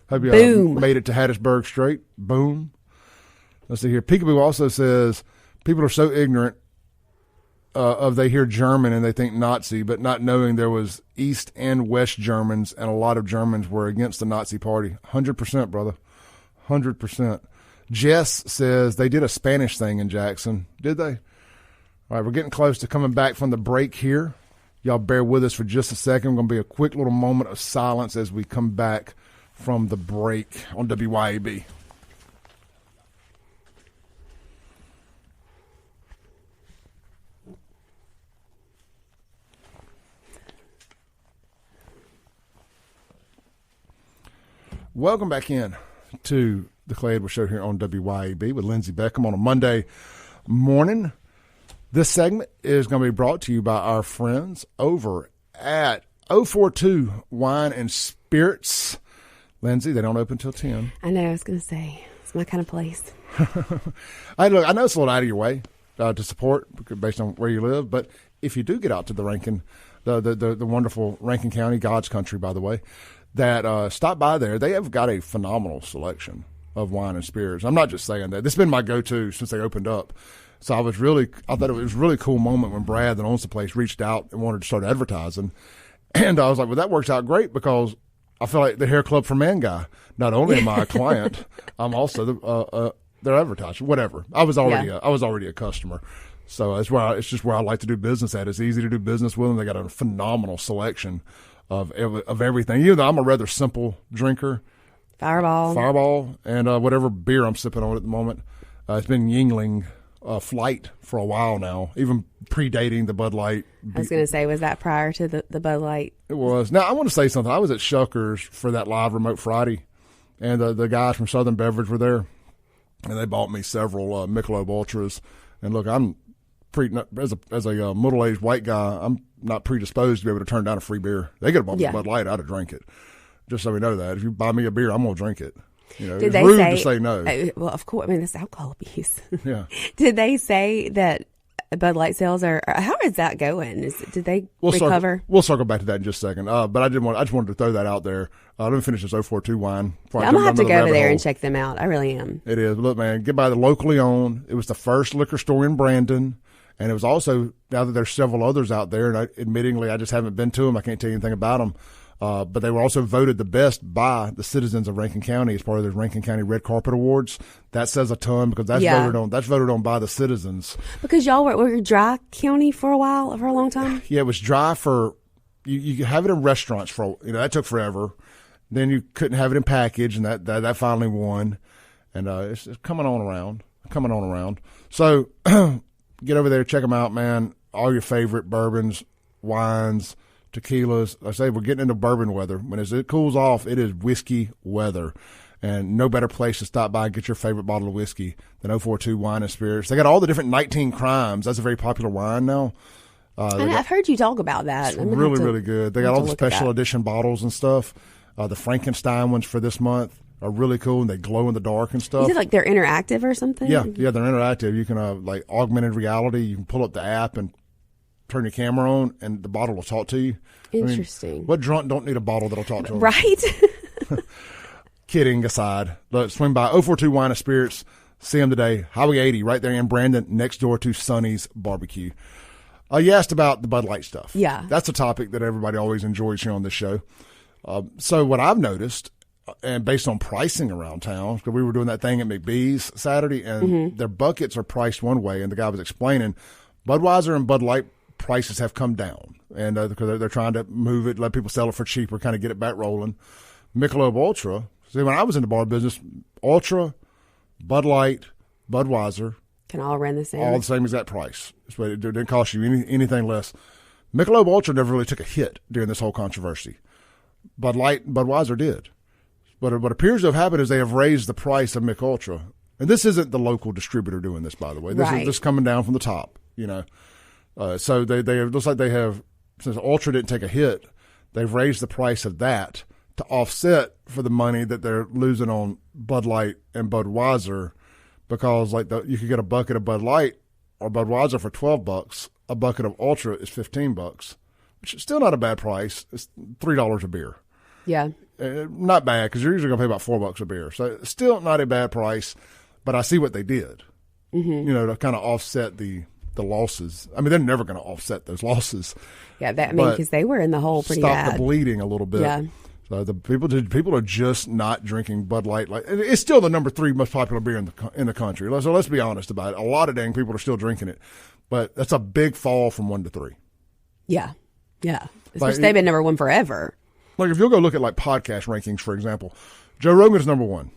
Hope you made it to Hattiesburg straight. Boom. Let's see here. Peekaboo also says people are so ignorant they hear German and they think Nazi, but not knowing there was East and West Germans, and a lot of Germans were against the Nazi party. 100%, brother. 100%. Jess says they did a Spanish thing in Jackson. Did they? All right, we're getting close to coming back from the break here. Y'all bear with us for just a second. We're going to be a quick little moment of silence as we come back from the break on WYAB. Welcome back in to the Clay Edwards Show here on WYAB with Lindsey Beckham on a Monday morning. This segment is going to be brought to you by our friends over at 042 Wine and Spirits. Lindsay, they don't open till 10. I know. I was going to say, it's my kind of place. I know it's a little out of your way to support based on where you live, but if you do get out to the Rankin, the wonderful Rankin County, God's country, by the way, that stop by there. They have got a phenomenal selection of wine and spirits. I'm not just saying that. This has been my go-to since they opened up. So I thought it was a really cool moment when Brad, that owns the place, reached out and wanted to start advertising. And I was like, well, that works out great because I feel like the Hair Club for Man guy. Not only am I a client, I'm also their advertiser. Whatever. I was already a customer. So it's just where I like to do business at. It's easy to do business with them. They got a phenomenal selection of everything. Even though I'm a rather simple drinker. Fireball, and whatever beer I'm sipping on at the moment. It's been Yuengling Flight for a while now, even predating the Bud Light. I was going to say, was that prior to the Bud Light? It was. Now, I want to say something. I was at Shuckers for that live Remote Friday, and the guys from Southern Beverage were there, and they bought me several Michelob Ultras. And look, I'm as a middle-aged white guy, I'm not predisposed to be able to turn down a free beer. They could have bought me Bud Light, I'd have drank it. Just so we know that. If you buy me a beer, I'm going to drink it. It's rude to say no. Well, of course. I mean, that's alcohol abuse. Yeah. Did they say that Bud Light sales are? How is that going? Did they recover? We'll circle back to that in just a second. But I just wanted to throw that out there. Let me finish this 042 wine. I'm gonna have to go over there and check them out. I really am. It is. Look, man, get by the locally owned. It was the first liquor store in Brandon, and it was also, now that there's several others out there, and admittingly I just haven't been to them. I can't tell you anything about them. But they were also voted the best by the citizens of Rankin County as part of the Rankin County Red Carpet Awards. That says a ton because that's voted on by the citizens. Because y'all were dry county for a long time. Yeah, it was dry for you could have it in restaurants for that took forever. Then you couldn't have it in package, and that finally won. And it's coming on around. coming on around. So get over there, check them out, man. All your favorite bourbons, wines, tequilas. I say we're getting into bourbon weather. When it cools off, it is whiskey weather. And no better place to stop by and get your favorite bottle of whiskey than 042 Wine and Spirits. They got all the different 19 Crimes. That's a very popular wine now. I've heard you talk about that. It's really good. They got all the special edition bottles and stuff. The Frankenstein ones for this month are really cool, and they glow in the dark and stuff. Is it like they're interactive or something? Yeah, they're interactive. You can like augmented reality. You can pull up the app and turn your camera on, and the bottle will talk to you. Interesting. I mean, what drunk don't need a bottle that'll talk to them? Right. Kidding aside, look, swing by 042 Wine and Spirits. See them today. Highway 80, right there in Brandon, next door to Sonny's Barbecue. You asked about the Bud Light stuff. Yeah. That's a topic that everybody always enjoys here on this show. So what I've noticed, and based on pricing around town, because we were doing that thing at McBee's Saturday, and their buckets are priced one way, and the guy was explaining Budweiser and Bud Light prices have come down, and because they're trying to move it, let people sell it for cheaper, kind of get it back rolling. Michelob Ultra. See, when I was in the bar business, Ultra, Bud Light, Budweiser, can all run the same. All the same exact price. So it didn't cost you anything less. Michelob Ultra never really took a hit during this whole controversy. Bud Light and Budweiser did. But what appears to have happened is they have raised the price of Mich Ultra. And this isn't the local distributor doing this, by the way. This is just coming down from the top, you know. So it looks like they have, since Ultra didn't take a hit, they've raised the price of that to offset for the money that they're losing on Bud Light and Budweiser, because like you could get a bucket of Bud Light or Budweiser for $12. A bucket of Ultra is $15, which is still not a bad price. It's $3 a beer. Yeah. Not bad, because you're usually going to pay about $4 a beer. So it's still not a bad price, but I see what they did, you know, to kind of offset the losses. I mean, they're never going to offset those losses. Yeah, because they were in the hole pretty bad. Stop the bleeding a little bit. Yeah. So the people are just not drinking Bud Light. Like, it's still the number 3 most popular beer in the country. So let's be honest about it. A lot of dang people are still drinking it, but that's a big fall from 1 to 3. Yeah, yeah. Especially they've been number 1 forever. Like if you'll go look at like podcast rankings, for example, Joe Rogan's number 1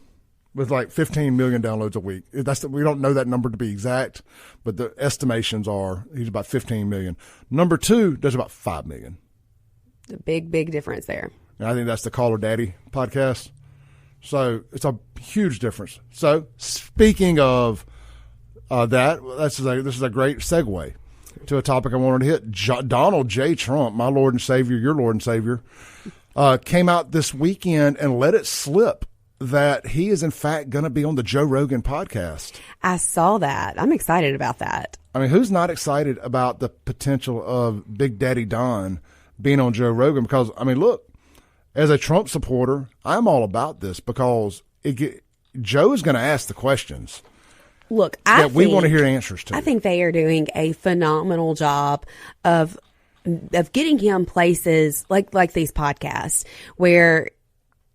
with like 15 million downloads a week. We don't know that number to be exact, but the estimations are he's about 15 million. Number 2 does about 5 million. The big difference there. And I think that's the Caller Daddy podcast. So it's a huge difference. So speaking of this is a great segue to a topic I wanted to hit. Donald J. Trump, my Lord and Savior, your Lord and Savior, came out this weekend and let it slip that he is in fact going to be on the Joe Rogan podcast. I saw that. I'm excited about that. I mean, who's not excited about the potential of Big Daddy Don being on Joe Rogan? Because, I mean, look, as a Trump supporter, I'm all about this because Joe is going to ask the questions. Look, we want to hear answers to. I think they are doing a phenomenal job of getting him places like these podcasts where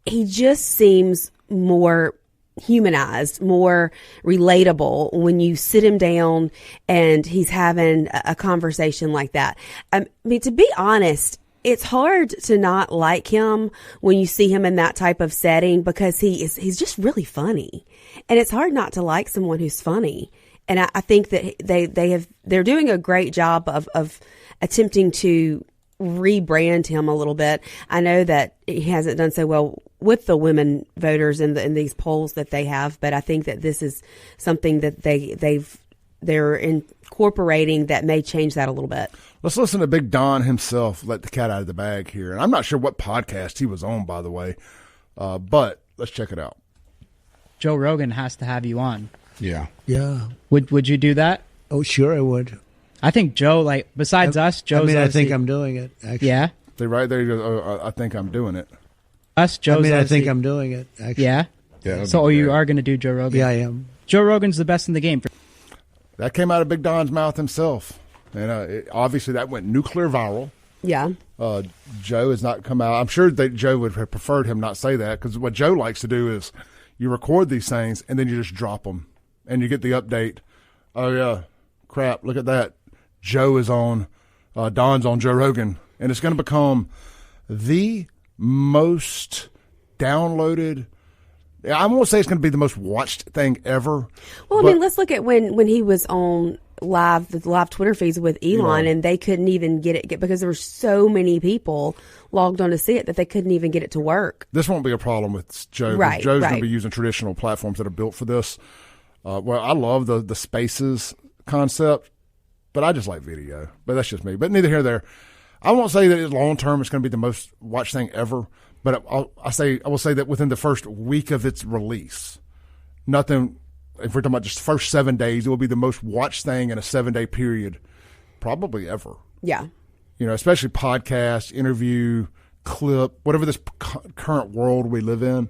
he just seems more humanized, more relatable when you sit him down and he's having a conversation like that. I mean, to be honest, it's hard to not like him when you see him in that type of setting because he's just really funny. And it's hard not to like someone who's funny. And I think that they're doing a great job of attempting to rebrand him a little bit. I know that he hasn't done so well with the women voters in these polls that they have, but I think that this is something that they're incorporating that may change that a little bit. Let's listen to Big Don himself let the cat out of the bag here. And I'm not sure what podcast he was on, by the way, but let's check it out. Joe Rogan has to have you on. Yeah. Yeah. Would you do that? Oh, sure I would. I think Joe, besides us, Joe's I think I'm doing it, actually. Yeah? See, right there, he goes, I think I'm doing it. Us, Joe's I think I'm doing it, actually. Yeah? Yeah. So you are going to do Joe Rogan? Yeah, I am. Joe Rogan's the best in the game. That came out of Big Don's mouth himself. And obviously that went nuclear viral. Yeah. Joe has not come out. I'm sure that Joe would have preferred him not say that, because what Joe likes to do is you record these things and then you just drop them and you get the update. Oh, yeah, crap, look at that. Joe is on, Don's on Joe Rogan. And it's going to become the most downloaded I won't say it's going to be the most watched thing ever. Well, I mean, let's look at when he was on the live Twitter feeds with Elon, and they couldn't even get it because there were so many people logged on to see it that they couldn't even get it to work. This won't be a problem with Joe. Right, Joe's right. going to be using traditional platforms that are built for this. Well, I love the Spaces concept, but I just like video. But that's just me. But neither here nor there. I won't say that long term it's going to be the most watched thing ever, but I will say that within the first week of its release, nothing. If we're talking about just the first 7 days, it will be the most watched thing in a 7-day period, probably ever. Yeah. You know, especially podcast, interview, clip, whatever this current world we live in,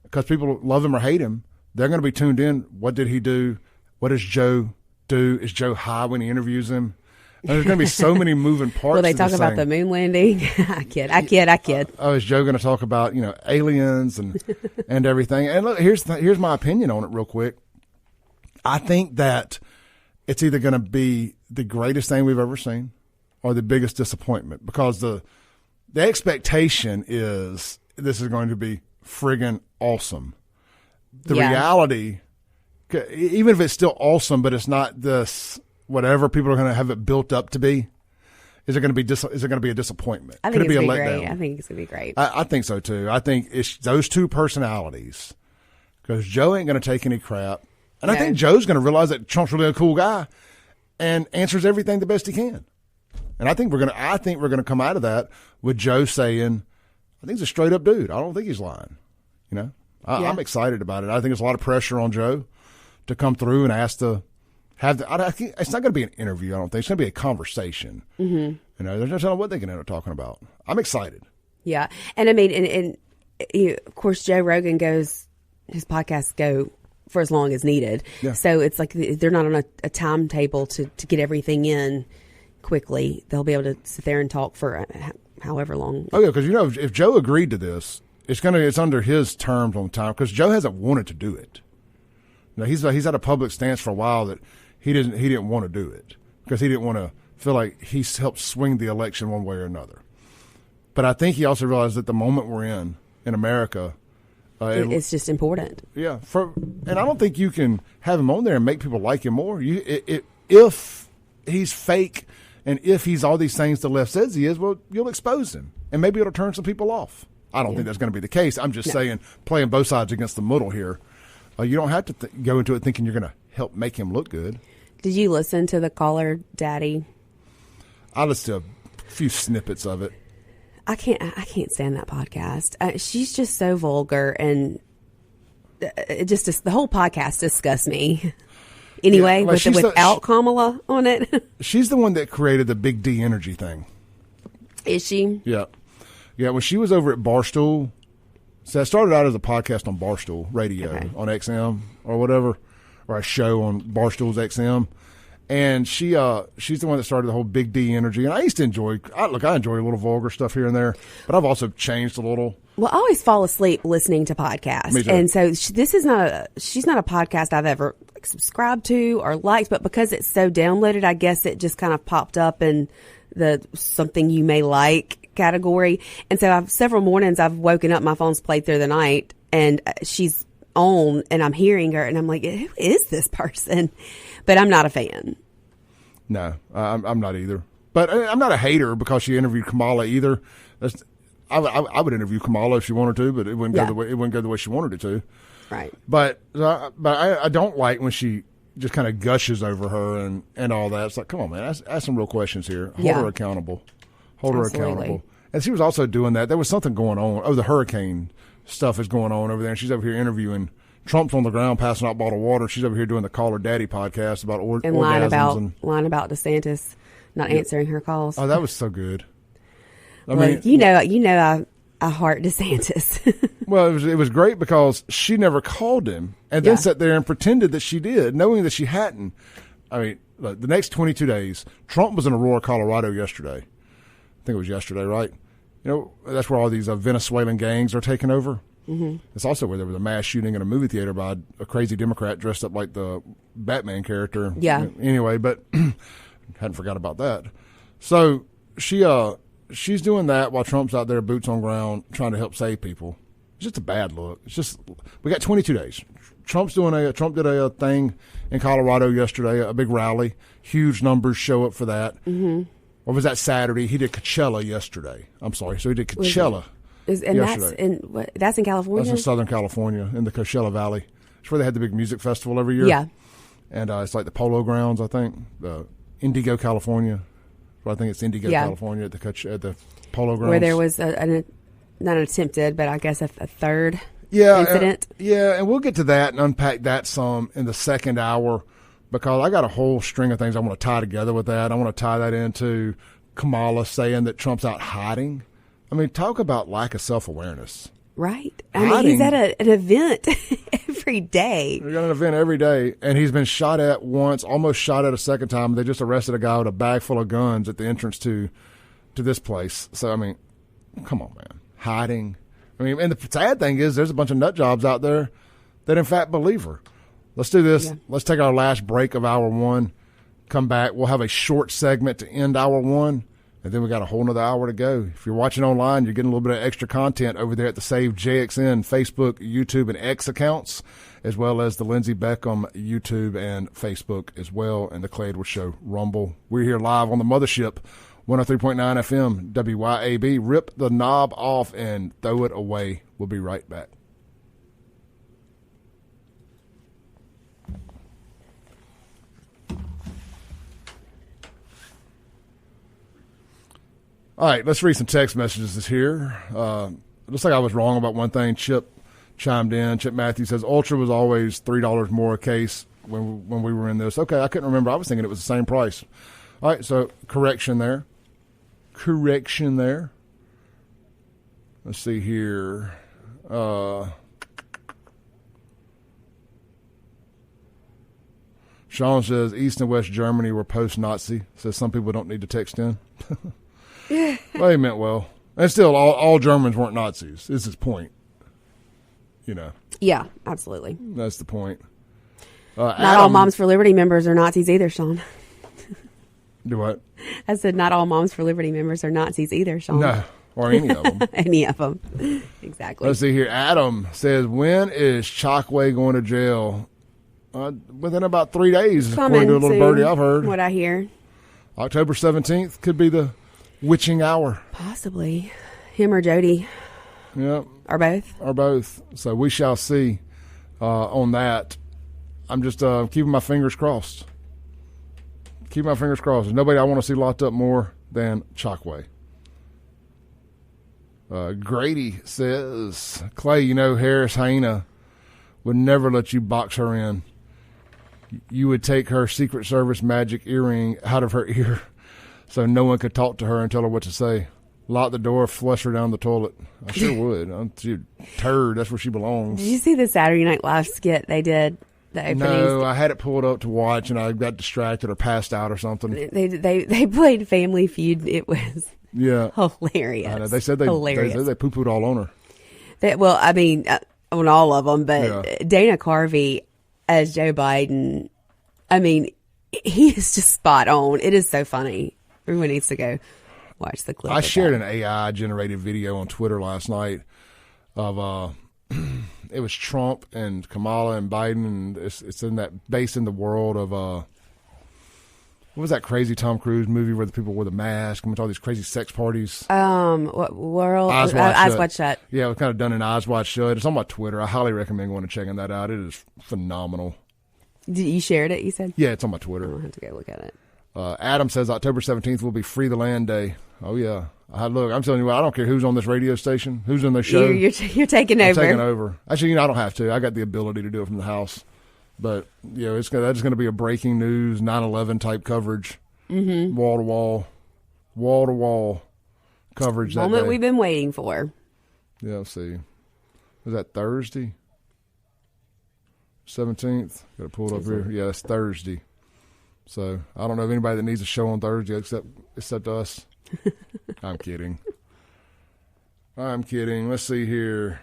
because people love him or hate him, they're going to be tuned in. What did he do? What does Joe do? Is Joe high when he interviews him? And there's going to be so many moving parts. Will they talk about the moon landing? I kid. Oh, is Joe going to talk about, aliens and everything? And look, here's my opinion on it real quick. I think that it's either going to be the greatest thing we've ever seen or the biggest disappointment, because the expectation is this is going to be friggin' awesome. The reality, even if it's still awesome, but it's not this whatever people are going to have it built up to be, is it going to be a disappointment? I think Could it it's be a going to be letdown? great. I think it's going to be great. I think so too. I think it's those two personalities, because Joe ain't going to take any crap. And I think Joe's going to realize that Trump's really a cool guy and answers everything the best he can. And I think we're going to come out of that with Joe saying, I think he's a straight up dude. I don't think he's lying. I'm excited about it. I think there's a lot of pressure on Joe to come through and ask to have it's not going to be an interview. I don't think it's going to be a conversation. Mm-hmm. They're just telling what they can end up talking about. I'm excited. Yeah. And I mean, and of course, Joe Rogan his podcasts go for as long as needed. Yeah. So it's like they're not on a timetable to get everything in quickly. They'll be able to sit there and talk for however long. Oh, yeah, because, if Joe agreed to this, it's under his terms on time, because Joe hasn't wanted to do it. He's had a public stance for a while that he didn't want to do it because he didn't want to feel like he's helped swing the election one way or another. But I think he also realized that the moment we're in America, it's just important. Yeah, and I don't think you can have him on there and make people like him more. If he's fake and if he's all these things the left says he is, well, you'll expose him, and maybe it'll turn some people off. I don't think that's going to be the case. I'm just saying, playing both sides against the middle here. You don't have to go into it thinking you're going to help make him look good. Did you listen to the Caller Daddy? I listened to a few snippets of it. I can't stand that podcast. She's just so vulgar, and the whole podcast disgusts me. Anyway, without Kamala on it. She's the one that created the Big D energy thing. Is she? Yeah. Yeah, when she was over at Barstool, so it started out as a podcast on Barstool Radio on XM or whatever, or a show on Barstool's XM. And she's the one that started the whole Big D energy. And I used to enjoy a little vulgar stuff here and there, but I've also changed a little. Well, I always fall asleep listening to podcasts. Me too. And so she's not a podcast I've ever subscribed to or liked, but because it's so downloaded, I guess it just kind of popped up in the something you may like category. And so several mornings I've woken up, my phone's played through the night, and she's on, and I'm hearing her, and I'm like, who is this person? But I'm not a fan. No, I'm not either. But I'm not a hater because she interviewed Kamala either. I would interview Kamala if she wanted to, but it wouldn't go the way she wanted it to. Right. But I don't like when she just kind of gushes over her and all that. It's like, come on, man, ask some real questions here. Hold her accountable. Her accountable. And she was also doing that. There was something going on. Oh, the hurricane stuff is going on over there, and she's over here interviewing. Trump's on the ground passing out bottled water. She's over here doing the Caller Daddy podcast about and orgasms. Lying about DeSantis not answering her calls. Oh, that was so good. I mean, you know, I heart DeSantis. Well, it was great because she never called him and then sat there and pretended that she did, knowing that she hadn't. I mean, look, the next 22 days, Trump was in Aurora, Colorado yesterday. I think it was yesterday, right? You know, that's where all these Venezuelan gangs are taking over. Mm-hmm. It's also where there was a mass shooting in a movie theater by a crazy Democrat dressed up like the Batman character. Yeah. Anyway, but hadn't forgot about that. So she's doing that while Trump's out there boots on ground trying to help save people. It's just a bad look. It's just we got 22 days. Trump did a thing in Colorado yesterday, a big rally. Huge numbers show up for that. Mm-hmm. Or was that Saturday? He did Coachella yesterday. I'm sorry. So he did Coachella. That's in California? That's in Southern California, in the Coachella Valley. It's where they had the big music festival every year. Yeah. And it's like the Polo Grounds, I think. Indigo, California. Well, I think it's Indigo, California at the Polo Grounds. Where there was not an attempted, but I guess a third incident. And we'll get to that and unpack that some in the second hour, because I got a whole string of things I want to tie together with that. I want to tie that into Kamala saying that Trump's out hiding. I mean, talk about lack of self-awareness. Right. I mean, he's at an event every day. He's got an event every day, and he's been shot at once, almost shot at a second time. They just arrested a guy with a bag full of guns at the entrance to this place. So, I mean, come on, man. Hiding. I mean, and the sad thing is there's a bunch of nut jobs out there that, in fact, believe her. Let's do this. Yeah. Let's take our last break of hour one, come back. We'll have a short segment to end hour one. And then we got a whole nother hour to go. If you're watching online, you're getting a little bit of extra content over there at the Save JXN Facebook, YouTube, and X accounts, as well as the Lindsey Beckham YouTube and Facebook as well, and the Clay Edwards Show Rumble. We're here live on the mothership, 103.9 FM, WYAB. Rip the knob off and throw it away. We'll be right back. All right, let's read some text messages here. It looks like I was wrong about one thing. Chip chimed in. Chip Matthews says, Ultra was always $3 more a case when we were in this. Okay, I couldn't remember. I was thinking it was the same price. All right, so correction there. Let's see here. Sean says, East and West Germany were post-Nazi. Says some people don't need to text in. Well, he meant well. And still, all Germans weren't Nazis. Is his point. You know. Yeah, absolutely. That's the point. Not all Moms for Liberty members are Nazis either, Sean. Do what? I said not all Moms for Liberty members are Nazis either, Sean. No, or any of them. Any of them. Exactly. Let's see here. Adam says, when is Chokwe going to jail? Within about 3 days, according to a little birdie I've heard. What I hear. October 17th could be the witching hour. Possibly. Him or Jody. Yep. Or both. Or both. So we shall see on that. I'm just keeping my fingers crossed. Keep my fingers crossed. There's nobody I want to see locked up more than Chokwe. Grady says, Clay, you know Harris Hyena would never let you box her in. You would take her Secret Service magic earring out of her ear so no one could talk to her and tell her what to say. Lock the door, flush her down the toilet. I sure would. She's a turd. That's where she belongs. Did you see the Saturday Night Live skit they did? The openings? No, I had it pulled up to watch, and I got distracted or passed out or something. They played Family Feud. It was hilarious. I know. They said they poo-pooed all on her. On all of them, but Dana Carvey as Joe Biden, he is just spot on. It is so funny. Everyone needs to go watch the clip. I shared an AI-generated video on Twitter last night of it was Trump and Kamala and Biden, and it's in that based in the world of what was that crazy Tom Cruise movie where the people wore the mask and went to all these crazy sex parties? What world? Eyes Wide Shut. Yeah, it was kind of done in Eyes Wide Shut. It's on my Twitter. I highly recommend going and checking that out. It is phenomenal. Did you shared it? You said? Yeah, it's on my Twitter. I'll have to go look at it. Adam says October 17th will be Free the Land Day. Oh yeah. Look, I'm telling you what, I don't care who's on this radio station, who's in their show. You're taking over. I'm taking over. Actually, I don't have to. I got the ability to do it from the house. But, that's going to be a breaking news, 9/11 type coverage. Mm-hmm. Wall to wall coverage that moment day. We've been waiting for. Yeah, let's see. Was that Thursday? 17th? Got to pull it up here. Yeah, it's Thursday. So I don't know of anybody that needs a show on Thursday except us. I'm kidding. Let's see here.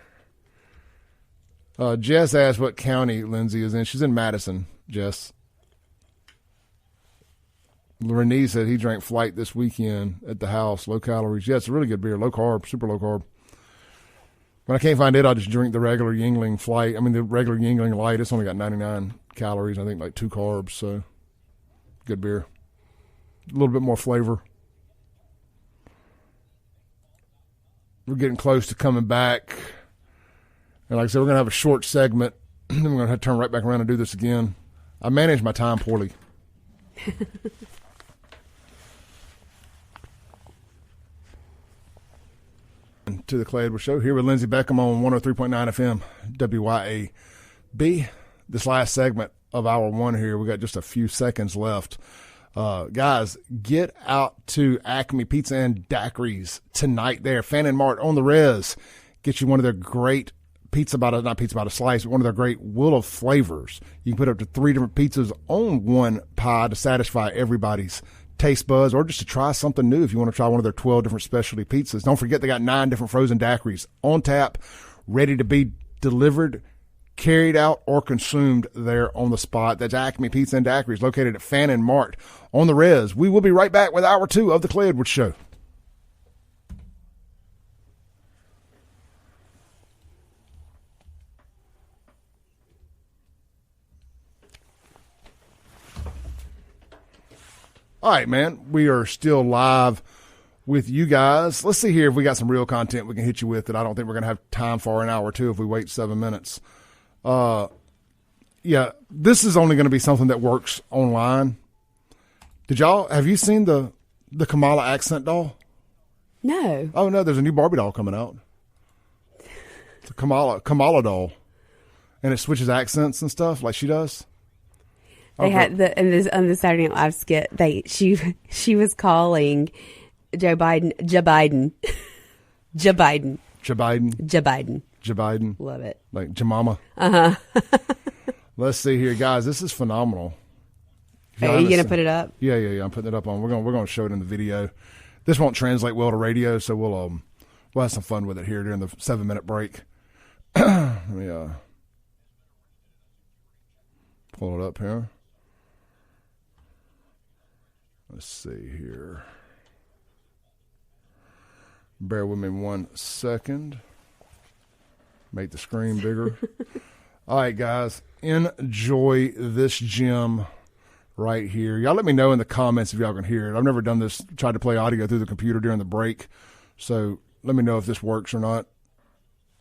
Jess asked what county Lindsay is in. She's in Madison, Jess. Renee said he drank Flight this weekend at the house. Low calories. Yeah, it's a really good beer. Low carb, super low carb. When I can't find it, I'll just drink the regular Yingling Flight. I mean, the regular Yingling Light. It's only got 99 calories. I think like 2 carbs. So good beer. A little bit more flavor. We're getting close to coming back. And like I said, we're going to have a short segment. Then we're going to have to turn right back around and do this again. I managed my time poorly. To the Clay Edwards Show here with Lindsey Beckham on 103.9 FM WYAB. This last segment of hour one here, we got just a few seconds left. Guys, get out to Acme Pizza and Daiquiris tonight there. Fan and Mart on the res. Get you one of their great not pizza by the slice, but one of their great wheel of flavors. You can put up to 3 different pizzas on one pie to satisfy everybody's taste buds, or just to try something new if you want to try one of their 12 different specialty pizzas. Don't forget they got 9 different frozen daiquiris on tap, ready to be delivered, carried out, or consumed there on the spot. That's Acme Pizza and Daiquiris, located at Fan and Mart on the res. We will be right back with hour 2 of the Clay Edwards Show. All right, man, we are still live with you guys. Let's see here if we got some real content we can hit you with that I don't think we're going to have time for an hour or two if we wait 7 minutes. Yeah, this is only going to be something that works online. Have you seen the Kamala accent doll? No. Oh, no, there's a new Barbie doll coming out. It's a Kamala doll. And it switches accents and stuff like she does. They had on the Saturday Night Live skit. She was calling Joe Biden, Joe Biden. Love it. Like Jamama. Let's see here, guys. This is phenomenal. Are you gonna put it up? Yeah. I'm putting it up on. We're gonna show it in the video. This won't translate well to radio, so we'll have some fun with it here during the 7-minute break. Let me pull it up here. Let's see here. Bear with me 1 second. Make the screen bigger. All right, guys. Enjoy this gem right here. Y'all let me know in the comments if y'all can hear it. I've never done this, tried to play audio through the computer during the break. So let me know if this works or not.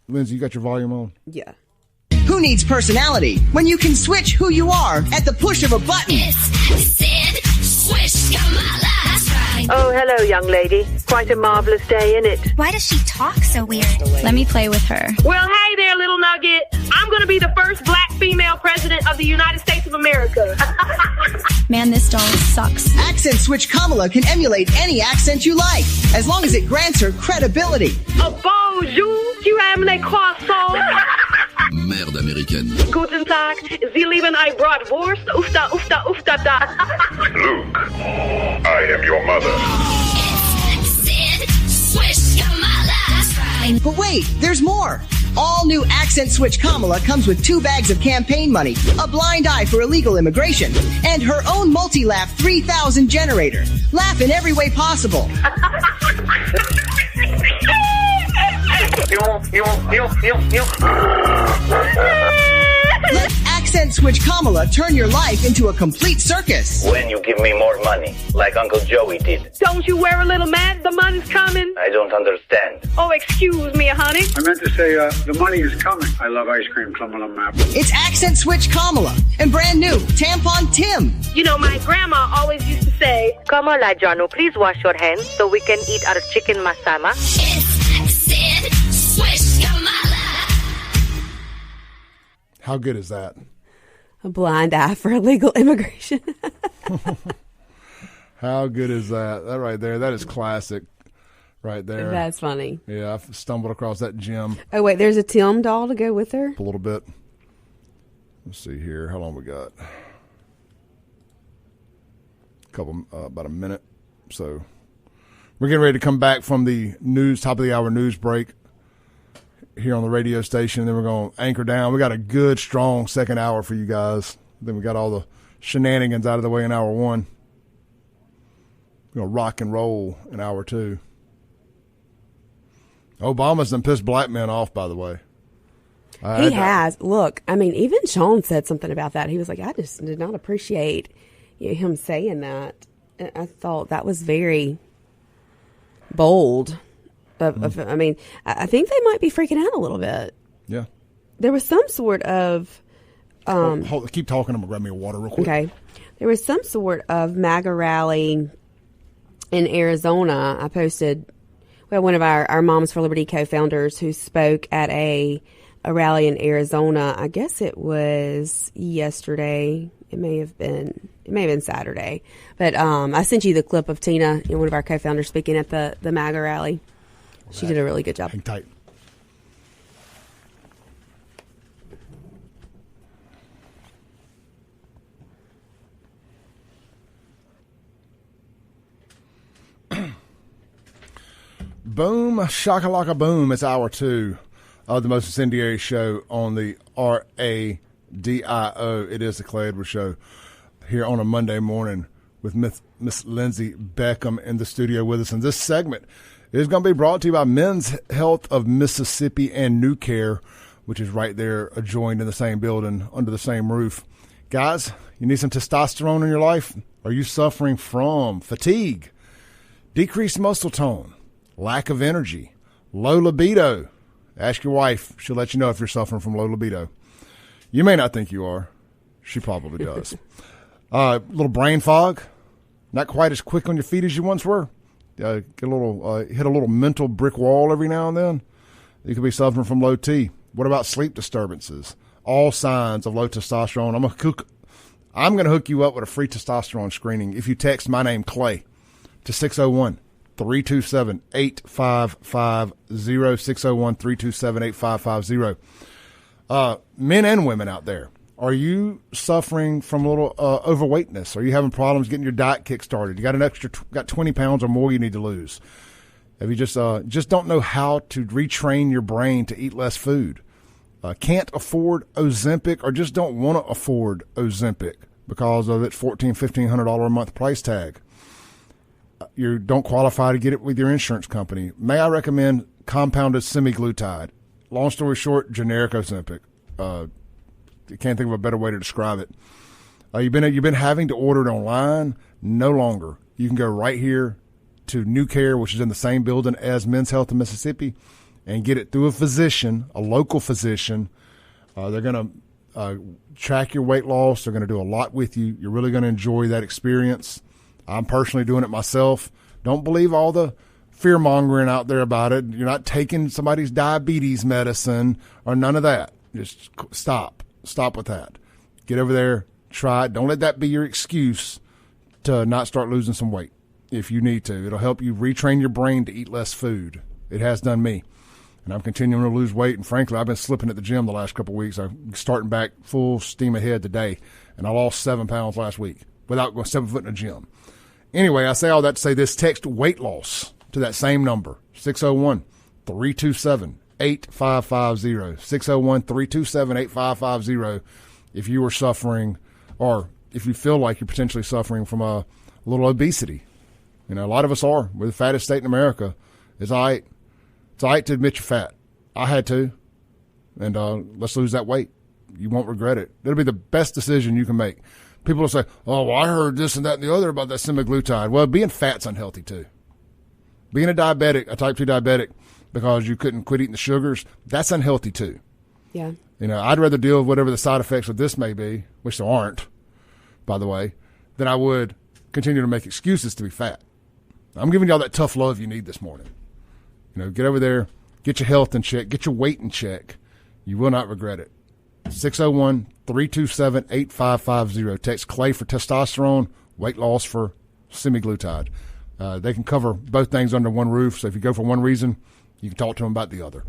Lindsay, you got your volume on? Yeah. Who needs personality when you can switch who you are at the push of a button? It's Sid Swish Kamala. That's right. Oh, hello, young lady. Quite a marvelous day, isn't it? Why does she talk so weird? Let me play with her. Well, hey there, little nugget. I'm going to be the first black female president of the United States of America. Man, this doll sucks. Accent Switch Kamala can emulate any accent you like, as long as it grants her credibility. Bonjour, tu aimes les croissants? Merde américaine. Guten Tag, Sie lieben ein Bratwurst? Ufta, ufta, ufta, da. Luke, I am your mother. It's Sid Swish Kamala. That's right. But wait, there's more. All new Accent Switch Kamala comes with 2 bags of campaign money, a blind eye for illegal immigration, and her own multi-laugh 3000 generator. Laugh in every way possible. Let Accent Switch Kamala turn your life into a complete circus. When you give me more money, like Uncle Joey did. Don't you wear a little mad? The money's coming. I don't understand. Oh, excuse me, honey. I meant to say, the money is coming. I love ice cream, Cumberland Map. It's Accent Switch Kamala and brand new Tampon Tim. You know, my grandma always used to say, Kamala, Janu, please wash your hands so we can eat our chicken masala. It's Sid Swish Kamala. How good is that? A blind eye for illegal immigration. How good is that? That right there, that is classic right there. That's funny. Yeah, I've stumbled across that gem Oh, wait, there's a Tim doll to go with her? a little bit. Let's see here. How long we got? About a minute. So we're getting ready to come back from the top of the hour news break here on the radio station, and then we're going to anchor down. We got a good, strong second hour for you guys. Then we got all the shenanigans out of the way in hour one. We're going to rock and roll in hour 2. Obama's done pissed black men off, by the way. He has. Look, I mean, even Sean said something about that. He was like, I just did not appreciate him saying that. I thought that was very bold. I mean, I think they might be freaking out a little bit. Yeah. There was some sort of... keep talking. I'm going to grab me a water real quick. Okay. There was some sort of MAGA rally in Arizona. I posted... Well, one of our Moms for Liberty co-founders who spoke at a rally in Arizona. I guess it was yesterday. It may have been Saturday. But I sent you the clip of Tina, one of our co-founders, speaking at the MAGA rally. She did a really good job. Hang tight. Boom, shakalaka boom. It's hour 2 of the most incendiary show on the RADIO. It is the Clay Edwards Show here on a Monday morning with Miss Lindsey Beckham in the studio with us. And this segment is going to be brought to you by Men's Health of Mississippi and New Care, which is right there adjoined in the same building under the same roof. Guys, you need some testosterone in your life? Are you suffering from fatigue, decreased muscle tone, lack of energy, low libido? Ask your wife. She'll let you know if you're suffering from low libido. You may not think you are. She probably does. Little brain fog, not quite as quick on your feet as you once were. Get a little hit a little mental brick wall every now and then. You could be suffering from low T. What about sleep disturbances? All signs of low testosterone. I'm going to hook you up with a free testosterone screening if you text my name, Clay, to 601-327-8550, 601-327-8550. Men and women out there, are you suffering from a little overweightness? Are you having problems getting your diet kick-started? You got got 20 pounds or more you need to lose? Have you just don't know how to retrain your brain to eat less food? Can't afford Ozempic or just don't want to afford Ozempic because of its $1,500 a month price tag? You don't qualify to get it with your insurance company. May I recommend compounded semaglutide? Long story short, generic Ozempic. I can't think of a better way to describe it. You've been having to order it online. No longer. You can go right here to New Care, which is in the same building as Men's Health in Mississippi, and get it through a physician, a local physician. They're going to track your weight loss. They're going to do a lot with you. You're really going to enjoy that experience. I'm personally doing it myself. Don't believe all the fear-mongering out there about it. You're not taking somebody's diabetes medicine or none of that. Just stop. Stop with that. Get over there. Try it. Don't let that be your excuse to not start losing some weight if you need to. It'll help you retrain your brain to eat less food. It has done me. And I'm continuing to lose weight. And frankly, I've been slipping at the gym the last couple of weeks. I'm starting back full steam ahead today. And I lost 7 pounds last week without going 7 foot in a gym. Anyway, I say all that to say this. Text weight loss to that same number, 601-327-8550, 601-327-8550, if you are suffering or if you feel like you're potentially suffering from a little obesity. You know, a lot of us are. We're the fattest state in America. It's all right. It's all right to admit you're fat. I had to. And let's lose that weight. You won't regret it. It'll be the best decision you can make. People will say, oh, well, I heard this and that and the other about that semaglutide. Well, being fat's unhealthy too. Being a diabetic, a type 2 diabetic, because you couldn't quit eating the sugars, that's unhealthy too. Yeah. You know, I'd rather deal with whatever the side effects of this may be, which there aren't, by the way, than I would continue to make excuses to be fat. I'm giving y'all that tough love you need this morning. You know, get over there, get your health in check, get your weight in check. You will not regret it. 601-327-8550. Text Clay for testosterone, weight loss for semaglutide. They can cover both things under one roof. So if you go for one reason, you can talk to them about the other.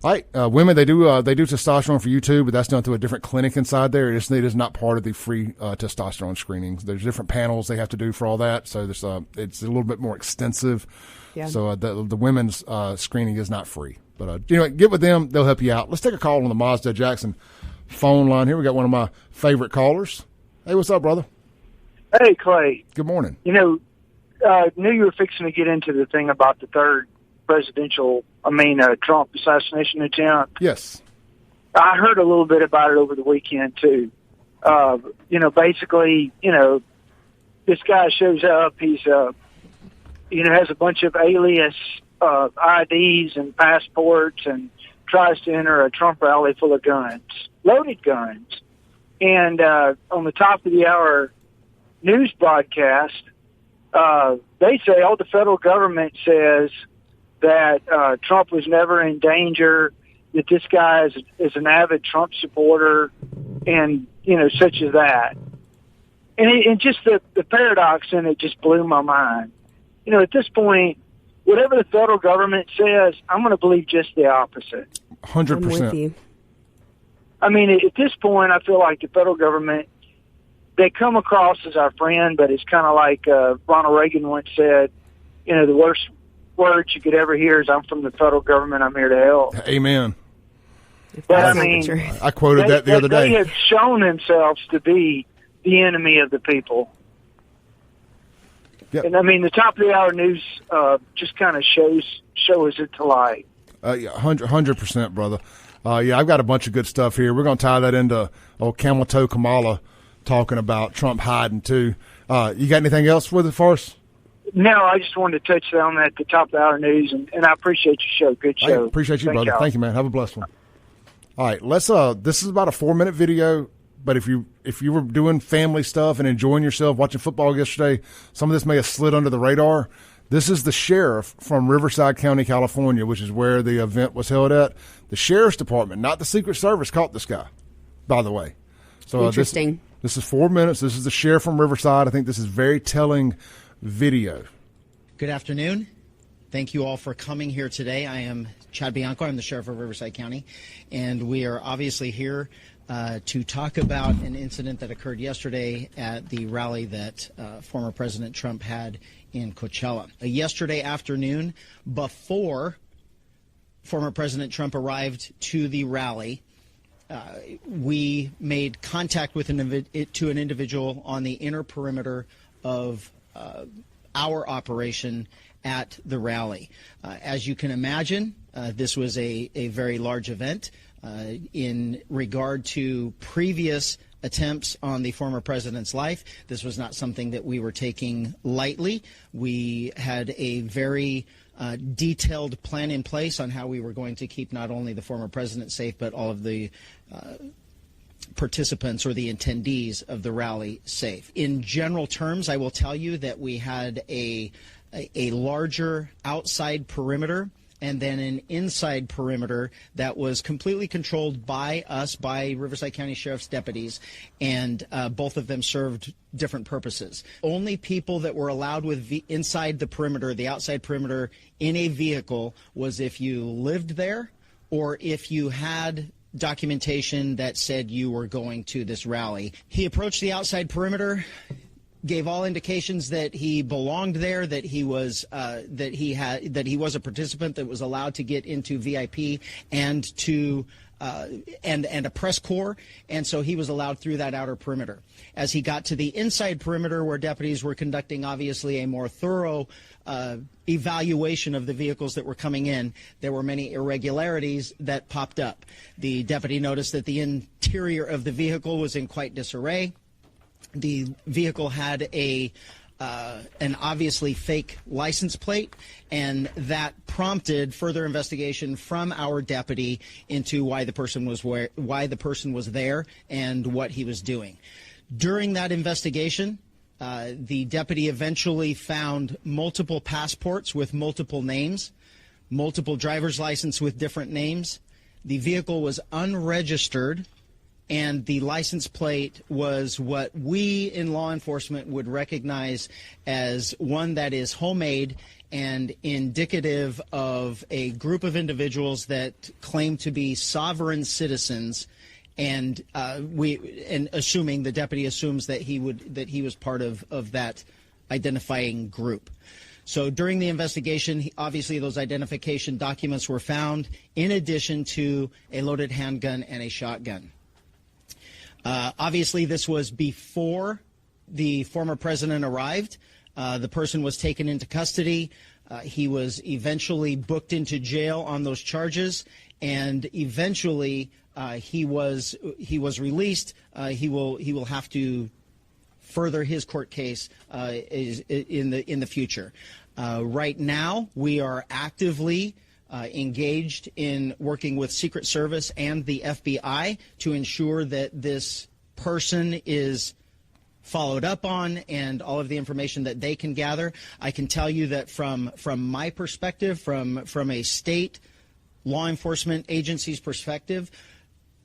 All right, women, they do testosterone for you too, but that's done through a different clinic inside there. It is not part of the free testosterone screenings. There's different panels they have to do for all that, so there's it's a little bit more extensive. Yeah. So the women's screening is not free. But get with them; they'll help you out. Let's take a call on the Mazda Jackson phone line here. We got one of my favorite callers. Hey, what's up, brother? Hey, Clay. Good morning. Knew you were fixing to get into the thing about the third Trump assassination attempt. Yes. I heard a little bit about it over the weekend too. Basically, this guy shows up. He's, has a bunch of alias IDs and passports, and tries to enter a Trump rally full of guns, loaded guns. And on the top of the hour news broadcast, they say, the federal government says that Trump was never in danger, that this guy is an avid Trump supporter, and, such as that. And just the paradox in it just blew my mind. At this point, whatever the federal government says, I'm going to believe just the opposite. 100%. I'm with you. I mean, at this point, I feel like the federal government, they come across as our friend, but it's kind of like Ronald Reagan once said, the worst words you could ever hear is, I'm from the federal government, I'm here to help. Amen. But I quoted that the other day. They have shown themselves to be the enemy of the people. Yep. And the top of the hour news just kind of shows it to light. 100%, brother. I've got a bunch of good stuff here. We're going to tie that into old Camel Toe Kamala talking about Trump hiding too. You got anything else with it for us? No, I just wanted to touch on that at the top of the hour news, and I appreciate your show. Good show. I appreciate you, brother. Thank you, man. Have a blessed one. All right, let's. This is about a 4-minute video, but if you were doing family stuff and enjoying yourself watching football yesterday, some of this may have slid under the radar. This is the sheriff from Riverside County, California, which is where the event was held at. The sheriff's department, not the Secret Service, caught this guy, by the way. So interesting. This is 4 minutes. This is the sheriff from Riverside. I think this is very telling video. Good afternoon. Thank you all for coming here today. I am Chad Bianco. I'm the sheriff of Riverside County, and we are obviously here to talk about an incident that occurred yesterday at the rally that former President Trump had in Coachella. Yesterday afternoon, before former President Trump arrived to the rally, we made contact with an individual on the inner perimeter of our operation at the rally. As you can imagine, this was a very large event. In regard to previous attempts on the former president's life, this was not something that we were taking lightly. We had a very detailed plan in place on how we were going to keep not only the former president safe, but all of the participants or the attendees of the rally safe. In general terms, I will tell you that we had a larger outside perimeter and then an inside perimeter that was completely controlled by us, by Riverside County Sheriff's deputies, and both of them served different purposes. Only people that were allowed inside the perimeter, the outside perimeter, in a vehicle was if you lived there or if you had documentation that said you were going to this rally. He approached the outside perimeter, gave all indications that he belonged there, that he was a participant that was allowed to get into VIP and to and a press corps, and so he was allowed through that outer perimeter. As he got to the inside perimeter, where deputies were conducting obviously a more thorough evaluation of the vehicles that were coming in, there were many irregularities that popped up. The deputy noticed that the interior of the vehicle was in quite disarray. The vehicle had an obviously fake license plate, and that prompted further investigation from our deputy into why the person was there and what he was doing. During that investigation, the deputy eventually found multiple passports with multiple names, multiple driver's license with different names. The vehicle was unregistered, and the license plate was what we in law enforcement would recognize as one that is homemade and indicative of a group of individuals that claim to be sovereign citizens, and assuming the deputy assumes that he was part of that identifying group. So during the investigation, obviously those identification documents were found, in addition to a loaded handgun and a shotgun. Obviously, this was before the former president arrived. The person was taken into custody. He was eventually booked into jail on those charges, and eventually he was released. He will have to further his court case in the future. Right now, we are actively engaged in working with Secret Service and the FBI to ensure that this person is followed up on and all of the information that they can gather. I can tell you that from my perspective, from a state law enforcement agency's perspective,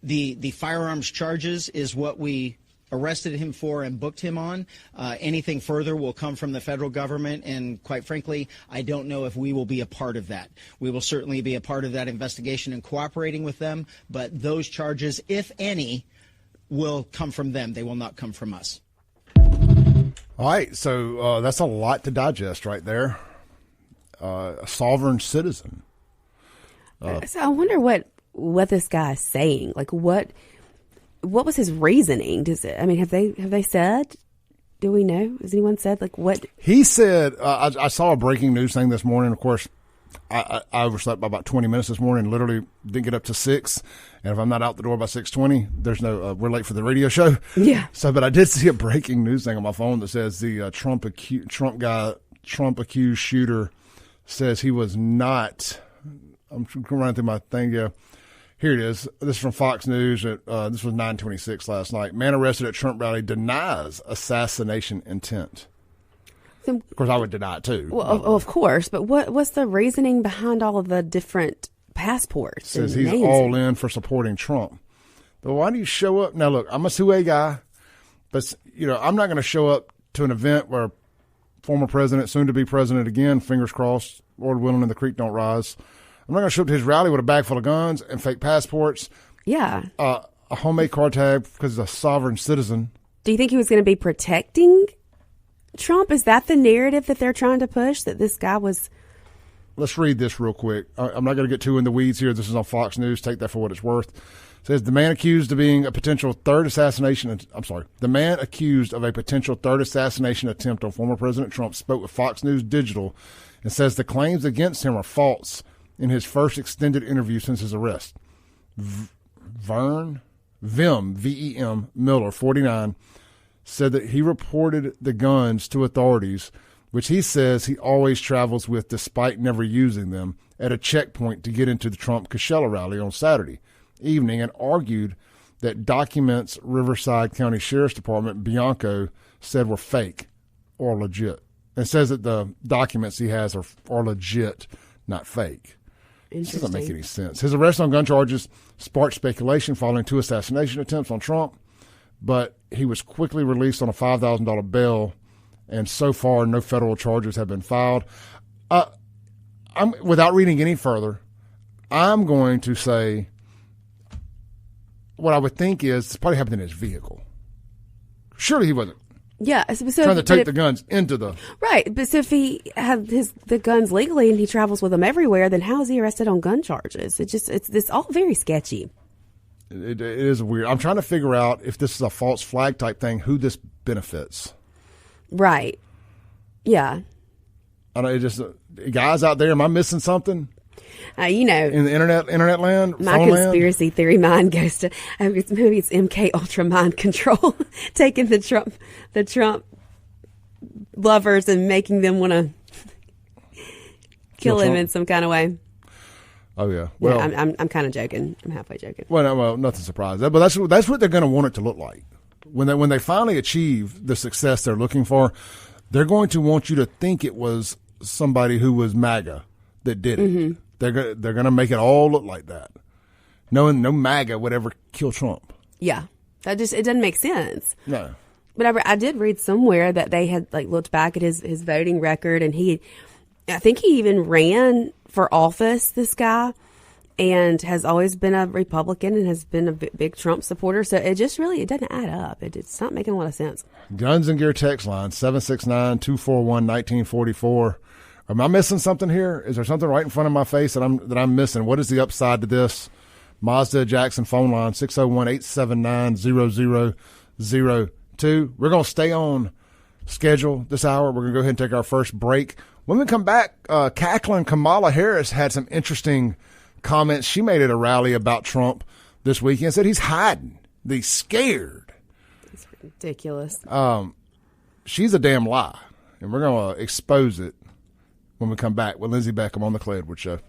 the firearms charges is what we arrested him for and booked him on. Anything further will come from the federal government, and quite frankly, I don't know if we will be a part of that. We will certainly be a part of that investigation and cooperating with them, but those charges, if any, will come from them. They will not come from us. All right, so that's a lot to digest right there. A sovereign citizen. So I wonder what this guy is saying. Like, what was his reasoning? Have they said? Do we know? Has anyone said like what he said? I saw a breaking news thing this morning. Of course, I overslept by about 20 minutes this morning. Literally didn't get up to 6, and if I'm not out the door by 6:20, there's no. We're late for the radio show. Yeah. So, but I did see a breaking news thing on my phone that says the Trump accused shooter says he was not. I'm running through my thing. Yeah. Here it is. This is from Fox News. This was 9:26 last night. Man arrested at Trump rally denies assassination intent. Of course, I would deny it too. Well, of course. But what's the reasoning behind all of the different passports? Says he's all in for supporting Trump. But why do you show up? Now, look, I'm a Sue guy, but I'm not going to show up to an event where former president, soon to be president again, fingers crossed, Lord willing, and the creek don't rise. I'm not going to show up to his rally with a bag full of guns and fake passports. Yeah. A homemade car tag because he's a sovereign citizen. Do you think he was going to be protecting Trump? Is that the narrative that they're trying to push, that this guy was? Let's read this real quick. I'm not going to get too in the weeds here. This is on Fox News. Take that for what it's worth. It says the man accused of being a potential third assassination. The man accused of a potential third assassination attempt on former President Trump spoke with Fox News Digital and says the claims against him are false. In his first extended interview since his arrest, Vim, V-E-M, Miller, 49, said that he reported the guns to authorities, which he says he always travels with despite never using them, at a checkpoint to get into the Trump Coachella rally on Saturday evening, and argued that documents Riverside County Sheriff's Department, Bianco, said were fake or legit. And says that the documents he has are legit, not fake. This doesn't make any sense. His arrest on gun charges sparked speculation following 2 assassination attempts on Trump, but he was quickly released on a $5,000 bail, and so far no federal charges have been filed. Without reading any further, I'm going to say what I would think is it's probably happened in his vehicle. Surely he wasn't. Yeah, so trying to take the guns into the right. But so if he had the guns legally and he travels with them everywhere, then how is he arrested on gun charges? It's all very sketchy. It is weird. I'm trying to figure out if this is a false flag type thing, who this benefits. Right. Yeah. I know. Guys out there, am I missing something? In the internet land, my conspiracy theory mind goes to maybe it's MK Ultra mind control, taking the Trump lovers and making them want to kill him in some kind of way. Oh yeah, well, yeah, I'm kind of joking. I'm halfway joking. Well, nothing surprising, but that's what they're going to want it to look like when they finally achieve the success they're looking for. They're going to want you to think it was somebody who was MAGA that did it. Mm-hmm. They're going to make it all look like that. No MAGA would ever kill Trump. Yeah, it doesn't make sense. No. But I did read somewhere that they had looked back at his voting record, and I think he even ran for office, this guy, and has always been a Republican and has been a big Trump supporter. So it doesn't add up. It's not making a lot of sense. Guns and Gear text line 769-241-1944. Am I missing something here? Is there something right in front of my face that I'm missing? What is the upside to this? Mazda Jackson phone line 601-879-0002. We're going to stay on schedule this hour. We're going to go ahead and take our first break. When we come back, cackling Kamala Harris had some interesting comments she made at a rally about Trump this weekend. Said he's hiding. That he's scared. It's ridiculous. She's a damn lie. And we're going to expose it when we come back with Lindsey Beckham on the Clay Edwards Show.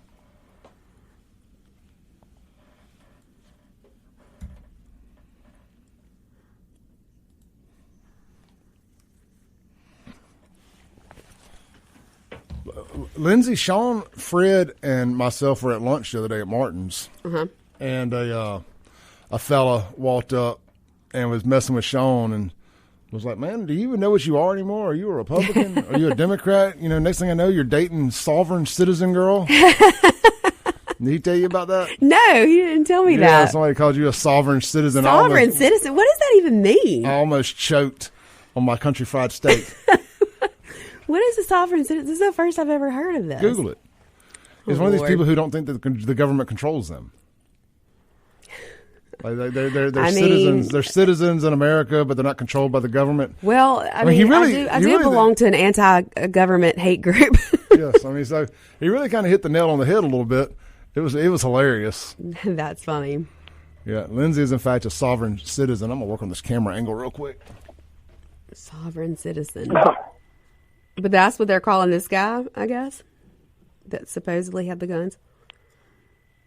Lindsey, Sean, Fred, and myself were at lunch the other day at Martin's, and a fella walked up and was messing with Sean and was like, "Man, do you even know what you are anymore? Are you a Republican? Are you a Democrat? You know, next thing I know, you're dating sovereign citizen girl." Did he tell you about that? No, he didn't tell me Yeah, that. somebody called you a sovereign citizen. Sovereign citizen? What does that even mean? I almost choked on my country fried steak. What is a sovereign citizen? This is the first I've ever heard of this. Google it. He's one of these people who don't think that the government controls them. Like they're citizens. They're citizens in America, but they're not controlled by the government. Well, I mean, I do belong to an anti-government hate group. Yes, I mean, so he really kind of hit the nail on the head a little bit. It was hilarious. That's funny. Yeah, Lindsey is in fact a sovereign citizen. I'm gonna work on this camera angle real quick. Sovereign citizen. But that's what they're calling this guy, I guess, that supposedly had the guns.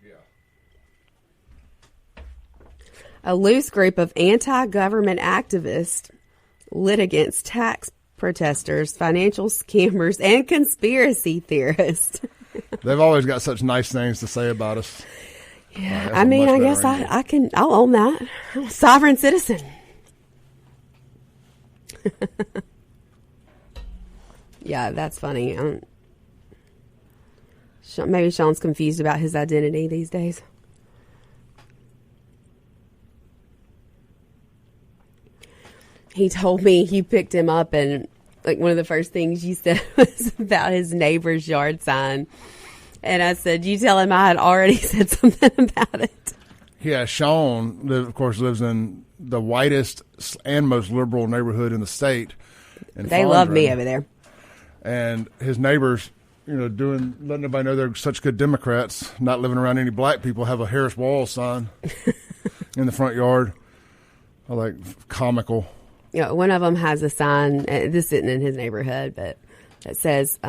Yeah. A loose group of anti-government activists, litigants, tax protesters, financial scammers, and conspiracy theorists. They've always got such nice things to say about us. Yeah, I mean, I guess I'll own that. I'm a sovereign citizen. Yeah, that's funny. Maybe Sean's confused about his identity these days. He told me you picked him up and like one of the first things you said was about his neighbor's yard sign. And I said, you tell him I had already said something about it. Yeah, Sean, of course, lives in the whitest and most liberal neighborhood in the state. They love me over there. And his neighbors, letting everybody know they're such good Democrats, not living around any black people, have a Harris Wall sign in the front yard. Comical. Yeah, one of them has a sign, this isn't in his neighborhood, but it says,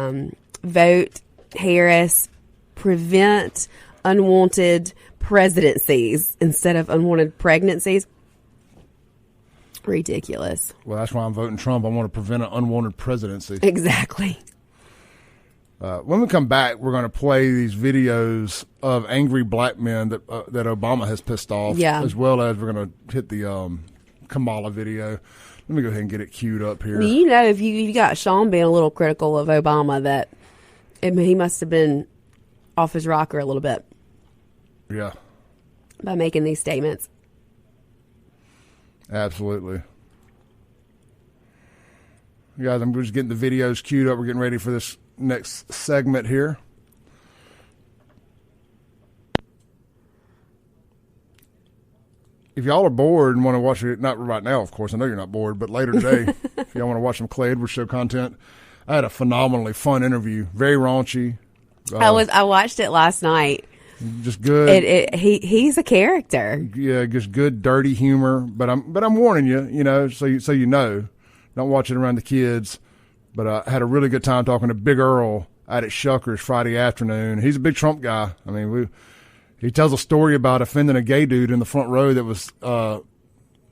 vote Harris, prevent unwanted presidencies instead of unwanted pregnancies. Ridiculous. Well, that's why I'm voting Trump. I want to prevent an unwanted presidency. Exactly. When we come back, we're going to play these videos of angry black men that Obama has pissed off, as well as we're going to hit the Kamala video. Let me go ahead and get it queued up here. If you got Sean being a little critical of Obama, that he must have been off his rocker a little bit. Yeah. By making these statements. Absolutely. Guys, I'm just getting the videos queued up. We're getting ready for this next segment here. If y'all are bored and want to watch it, not right now, of course, I know you're not bored, but later today, if y'all want to watch some Clay Edwards Show content, I had a phenomenally fun interview. Very raunchy. I watched it last night. Just good. He's a character. Yeah, just good, dirty humor. But I'm warning you, so you know, don't watch it around the kids. But I had a really good time talking to Big Earl out at Shuckers Friday afternoon. He's a big Trump guy. I mean, he tells a story about offending a gay dude in the front row that was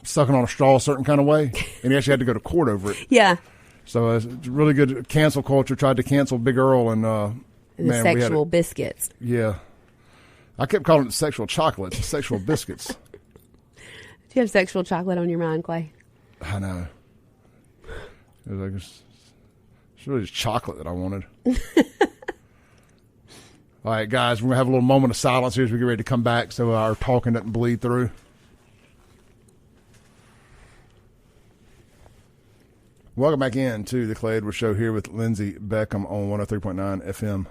sucking on a straw a certain kind of way, and he actually had to go to court over it. Yeah. So it's really good. Cancel culture tried to cancel Big Earl and the sexual biscuits. Yeah. I kept calling it sexual chocolates, sexual biscuits. Do you have sexual chocolate on your mind, Clay? I know. It was it's really just chocolate that I wanted. All right, guys, we're going to have a little moment of silence here as we get ready to come back so our talking doesn't bleed through. Welcome back in to the Clay Edwards Show here with Lindsey Beckham on 103.9 FM.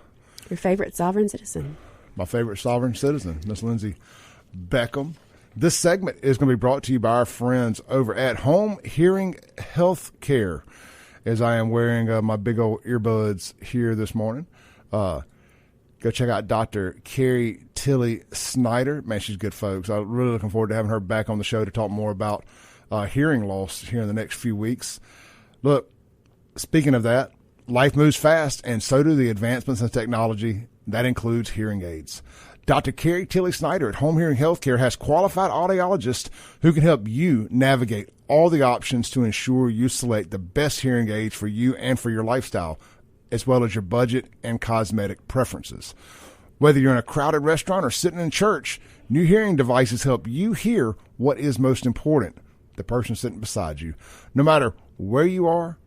Your favorite sovereign citizen. My favorite sovereign citizen, Miss Lindsey Beckham. This segment is going to be brought to you by our friends over at Home Hearing Health Care. as I am wearing my big old earbuds here this morning. Go check out Dr. Carrie Tilly Snyder. Man, she's good, folks. I'm really looking forward to having her back on the show to talk more about hearing loss here in the next few weeks. Look, speaking of that, life moves fast, and so do the advancements in technology. That includes hearing aids. Dr. Carrie Tilly Snyder at Home Hearing Healthcare has qualified audiologists who can help you navigate all the options to ensure you select the best hearing aids for you and for your lifestyle, as well as your budget and cosmetic preferences. Whether you're in a crowded restaurant or sitting in church, new hearing devices help you hear what is most important, the person sitting beside you. No matter where you are,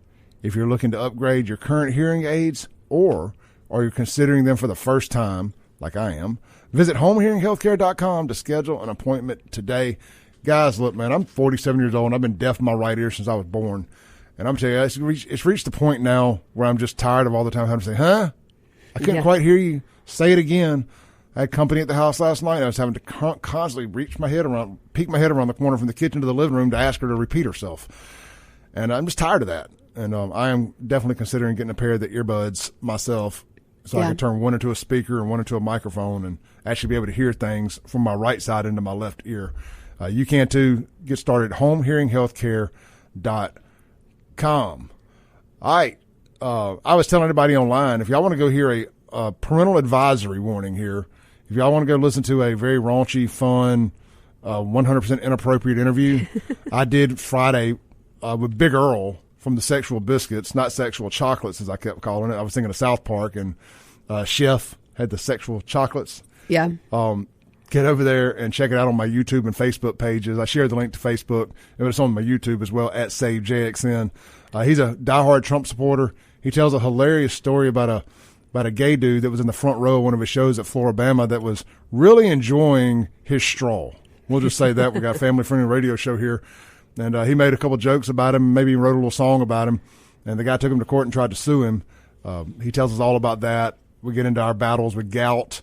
if you're looking to upgrade your current hearing aids or you're considering them for the first time, like I am, visit homehearinghealthcare.com to schedule an appointment today. Guys, look, man, I'm 47 years old, and I've been deaf in my right ear since I was born. And I'm telling you, it's reached the point now where I'm just tired of all the time having to say, huh? I couldn't quite hear you. Say it again. I had company at the house last night. I was having to constantly peek my head around the corner from the kitchen to the living room to ask her to repeat herself. And I'm just tired of that. And I am definitely considering getting a pair of the earbuds myself so I can turn one into a speaker and one into a microphone and actually be able to hear things from my right side into my left ear. You can, too. Get started at homehearinghealthcare.com. All right. I was telling everybody online, if y'all want to go hear a parental advisory warning here, if y'all want to go listen to a very raunchy, fun, 100% inappropriate interview, I did Friday with Big Earl from the Sexual Biscuits, not Sexual Chocolates as I kept calling it. I was thinking of South Park, and Chef had the Sexual Chocolates. Yeah. Get over there and check it out on my YouTube and Facebook pages. I shared the link to Facebook, and it's on my YouTube as well, at SaveJXN. He's a diehard Trump supporter. He tells a hilarious story about a gay dude that was in the front row of one of his shows at Floribama that was really enjoying his stroll. We'll just say that. We got a family-friendly radio show here. And he made a couple jokes about him, maybe wrote a little song about him, and the guy took him to court and tried to sue him. He tells us all about that. We get into our battles with gout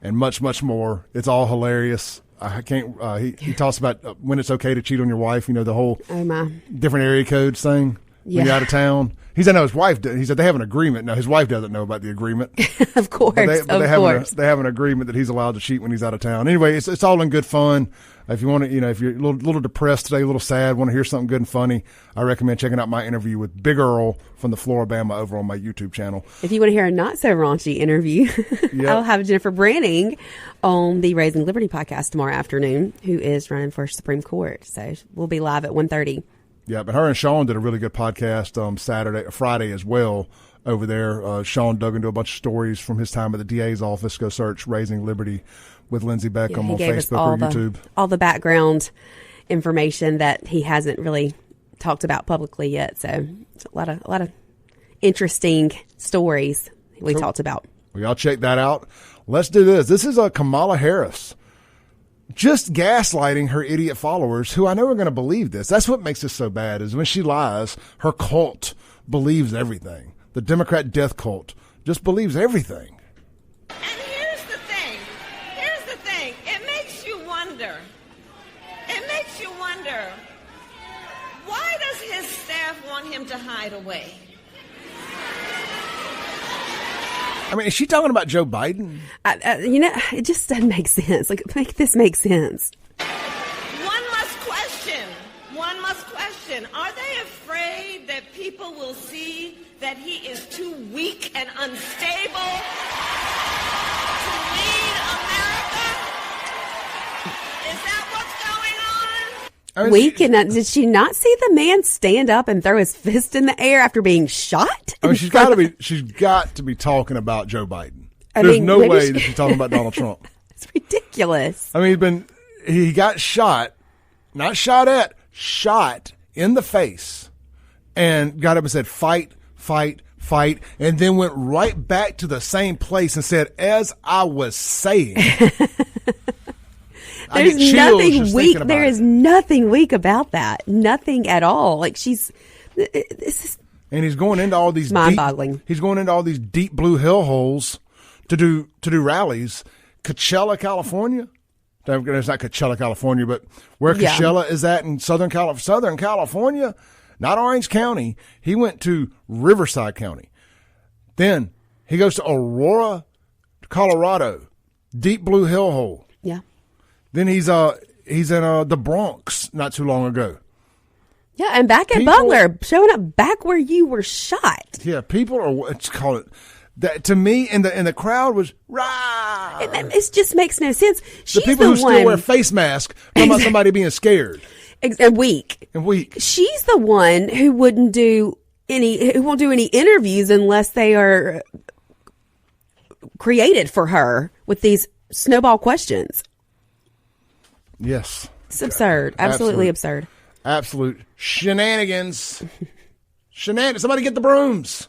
and much, much more. It's all hilarious. I can't. He talks about when it's okay to cheat on your wife. You know, the whole different area codes thing when you're out of town. He said, no, his wife did. He said they have an agreement. No, his wife doesn't know about the agreement. Of course, they have an agreement that he's allowed to cheat when he's out of town. Anyway, it's all in good fun. If you want to, if you're a little depressed today, a little sad, want to hear something good and funny, I recommend checking out my interview with Big Earl from the Floribama over on my YouTube channel. If you want to hear a not so raunchy interview, I'll have Jennifer Branning on the Raising Liberty podcast tomorrow afternoon, who is running for Supreme Court. So we'll be live at 1:30. Yeah, but her and Sean did a really good podcast Friday as well over there. Sean dug into a bunch of stories from his time at the DA's office. Go search Raising Liberty with Lindsey Beckham on Facebook or YouTube. All the background information that he hasn't really talked about publicly yet. So it's a lot of interesting stories we talked about. Well, y'all check that out. Let's do this. This is Kamala Harris. Just gaslighting her idiot followers, who I know are going to believe this. That's what makes this so bad, is when she lies, her cult believes everything. The Democrat death cult just believes everything. And here's the thing. It makes you wonder. Why does his staff want him to hide away? I mean, is she talking about Joe Biden? It just doesn't make sense. Like, make this make sense. One must question. Are they afraid that people will see that he is too weak and unstable to lead America? Is that what's going on? Weak and did she not see the man stand up and throw his fist in the air after being shot? I mean, she's got to be talking about Joe Biden. There's no way that she's talking about Donald Trump. It's ridiculous. I mean, he got shot, not shot at, shot in the face, and got up and said, fight, and then went right back to the same place and said, as I was saying. There's nothing weak. There is nothing weak about that. Nothing at all. Like this is. And he's going into all these mind-boggling. He's going into all these deep blue hellholes to do rallies. Coachella, California. It's not Coachella, California, but where Coachella is at in Southern California. not Orange County. He went to Riverside County. Then he goes to Aurora, Colorado, deep blue hellhole. Yeah. Then he's in the Bronx not too long ago. Yeah, and back at Butler, showing up back where you were shot. Yeah, people are, let's call it, that to me, and the crowd was, rah! It just makes no sense. The people who still wear face masks talking about somebody being scared. And weak. She's the one who won't do any interviews unless they are created for her with these snowball questions. Yes. It's absurd. Absolutely absurd. Absolute shenanigans. Somebody get the brooms.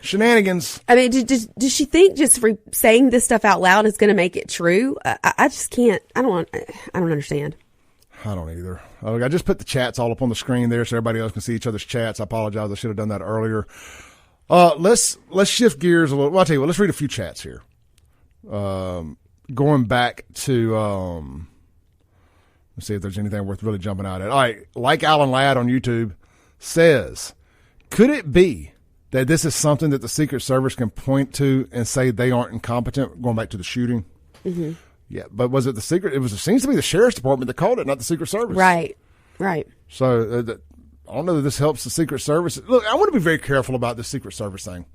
Shenanigans. I mean, does she think just for saying this stuff out loud is going to make it true? I just can't. I don't understand. I don't either. I just put the chats all up on the screen there so everybody else can see each other's chats. I apologize. I should have done that earlier. Let's shift gears a little. Well, I'll tell you what. Let's read a few chats here. Going back to let's see if there's anything worth really jumping out at. All right, like Alan Ladd on YouTube says, could it be that this is something that the Secret Service can point to and say they aren't incompetent? Going back to the shooting. Mm-hmm. Yeah, but was it the Secret? It seems to be the Sheriff's Department that called it, not the Secret Service. Right. So I don't know that this helps the Secret Service. Look, I want to be very careful about this Secret Service thing.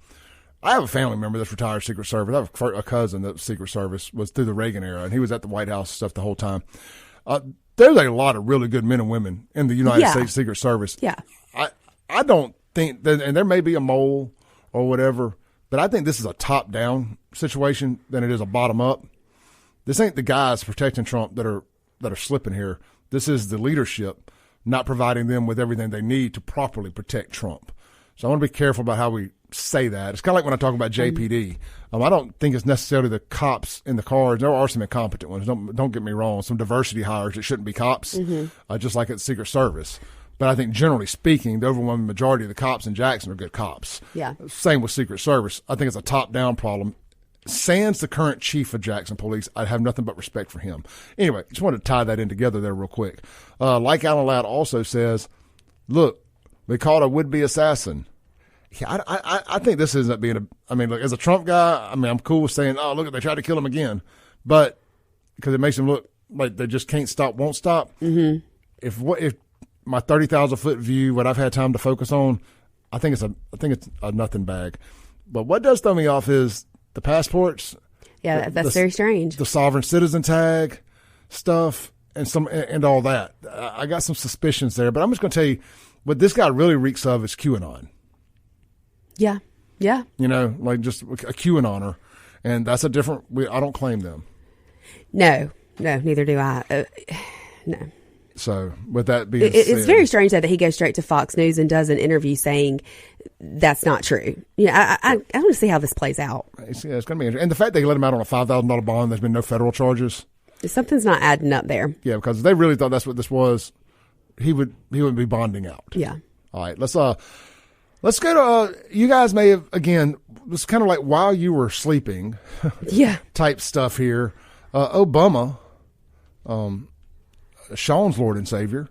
I have a family member that's retired Secret Service. I have a cousin that Secret Service was through the Reagan era, and he was at the White House stuff the whole time. There's a lot of really good men and women in the United States Secret Service. Yeah. I don't think that, and there may be a mole or whatever, but I think this is a top-down situation than it is a bottom-up. This ain't the guys protecting Trump that are slipping here. This is the leadership not providing them with everything they need to properly protect Trump. So I want to be careful about how we say that. It's kind of like when I talk about JPD. I don't think it's necessarily the cops in the cars. There are some incompetent ones. Don't get me wrong. Some diversity hires that shouldn't be cops, just like at the Secret Service. But I think generally speaking, the overwhelming majority of the cops in Jackson are good cops. Yeah. Same with Secret Service. I think it's a top-down problem. Sans the current chief of Jackson Police, I have nothing but respect for him. Anyway, just wanted to tie that in together there real quick. Like Alan Ladd also says, look, they caught a would-be assassin. Yeah, I think this ends up being look, as a Trump guy, I'm cool with saying, oh, look, they tried to kill him again. But because it makes him look like they just can't stop, won't stop. Mm-hmm. If my 30,000-foot view, what I've had time to focus on, I think it's a nothing bag. But what does throw me off is the passports. Yeah, that's very strange. The sovereign citizen tag stuff and all that. I got some suspicions there, but I'm just going to tell you what this guy really reeks of is QAnon. Yeah. Like just a QAnoner, and that's a different. I don't claim them. No, neither do I. No. So with that being said, it's very strange that he goes straight to Fox News and does an interview saying that's not true. I want to see how this plays out. It's going to be interesting. And the fact they let him out on a $5,000 bond, there's been no federal charges. Something's not adding up there. Yeah, because they really thought that's what this was. He wouldn't be bonding out. Yeah. All right, let's go to, you guys may have, again, it's kind of like while you were sleeping type stuff here. Obama, Sean's Lord and Savior,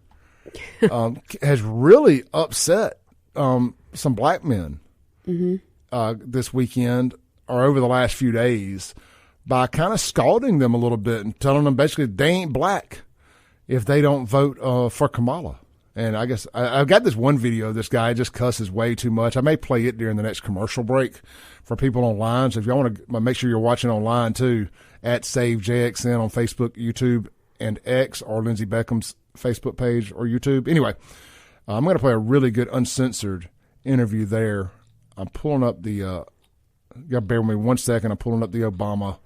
has really upset some black men this weekend or over the last few days by kind of scalding them a little bit and telling them basically they ain't black if they don't vote for Kamala. And I guess I've got this one video of this guy just cusses way too much. I may play it during the next commercial break for people online. So if y'all want to make sure you're watching online too, at SaveJXN on Facebook, YouTube, and X, or Lindsey Beckham's Facebook page or YouTube. Anyway, I'm going to play a really good uncensored interview there. I'm pulling up the you got to bear with me 1 second. I'm pulling up the Obama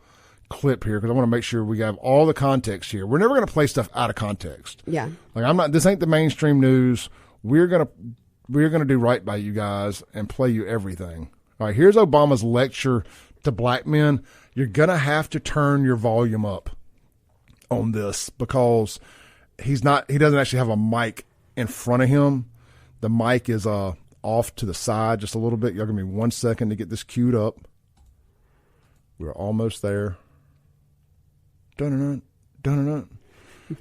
clip here because I want to make sure we have all the context here. We're never going to play stuff out of context. Yeah. Like this ain't the mainstream news. We're going to do right by you guys and play you everything. All right, here's Obama's lecture to black men. You're going to have to turn your volume up on this because he doesn't actually have a mic in front of him. The mic is off to the side just a little bit. Y'all give me 1 second to get this queued up. We're almost there. Dun-dun-dun, dun-dun-dun.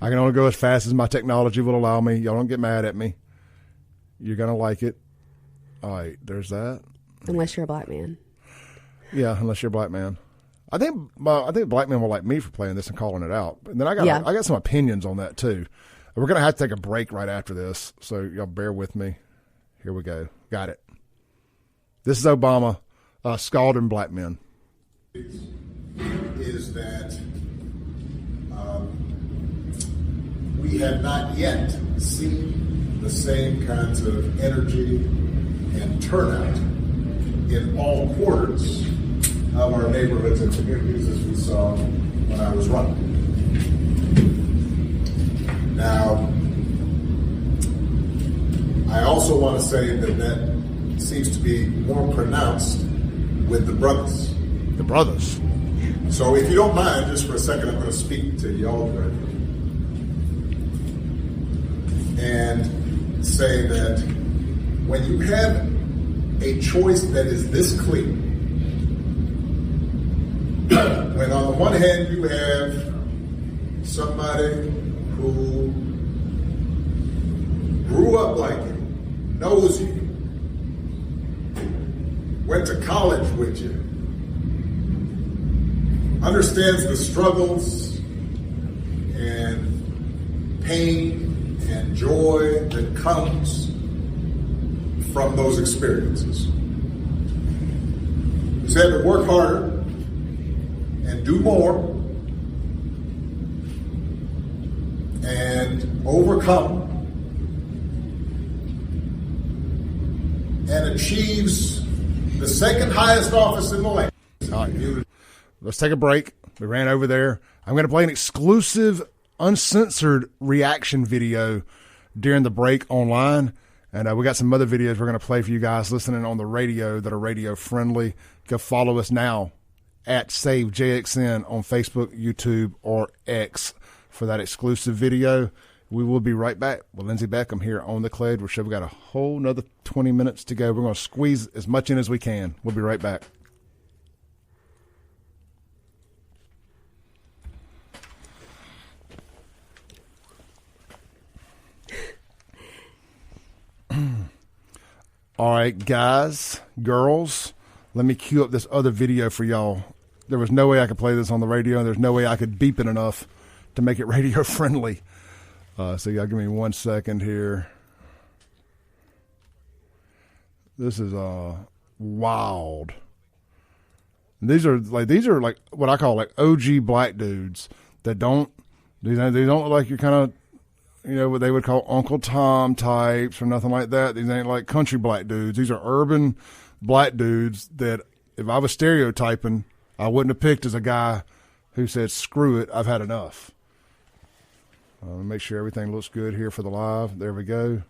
I can only go as fast as my technology will allow me. Y'all don't get mad at me. You're going to like it. All right, there's that. Unless you're a black man. Yeah, unless you're a black man. I think black men will like me for playing this and calling it out. And then I got some opinions on that too. We're going to have to take a break right after this, so y'all bear with me. Here we go. Got it. This is Obama scalding black men. Is that we have not yet seen the same kinds of energy and turnout in all quarters of our neighborhoods and communities as we saw when I was running. Now, I also want to say that seems to be more pronounced with the brothers. The brothers. So if you don't mind, just for a second, I'm going to speak to y'all directly and say that when you have a choice that is this clear, when on the one hand you have somebody who grew up like you, knows you, went to college with you, understands the struggles and pain and joy that comes from those experiences. He's had to work harder and do more and overcome and achieves the second highest office in the land. All right. Let's take a break. We ran over there. I'm going to play an exclusive, uncensored reaction video during the break online. And we got some other videos we're going to play for you guys listening on the radio that are radio friendly. Go follow us now at SaveJXN on Facebook, YouTube, or X for that exclusive video. We will be right back with Lindsey Beckham here on the Clay Edwards Show. We got a whole nother 20 minutes to go. We're going to squeeze as much in as we can. We'll be right back. All right, guys, girls, let me cue up this other video for y'all. There was no way I could play this on the radio, and there's no way I could beep it enough to make it radio friendly. So y'all give me 1 second here. This is wild. These are like what I call like OG black dudes that don't look like you're kind of, you know, what they would call Uncle Tom types or nothing like that. These ain't like country black dudes. These are urban black dudes that if I was stereotyping, I wouldn't have picked as a guy who said, screw it, I've had enough. Make sure everything looks good here for the live. There we go.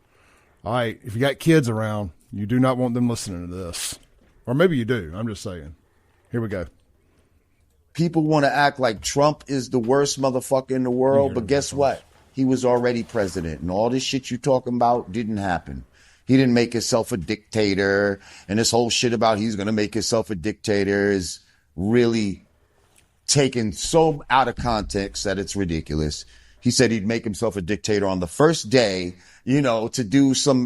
All right, if you got kids around, you do not want them listening to this. Or maybe you do. I'm just saying. Here we go. People want to act like Trump is the worst motherfucker in the world, but guess what? He was already president, and all this shit you talking about didn't happen. He didn't make himself a dictator, and this whole shit about he's going to make himself a dictator is really taken so out of context that it's ridiculous. He said he'd make himself a dictator on the first day, you know, to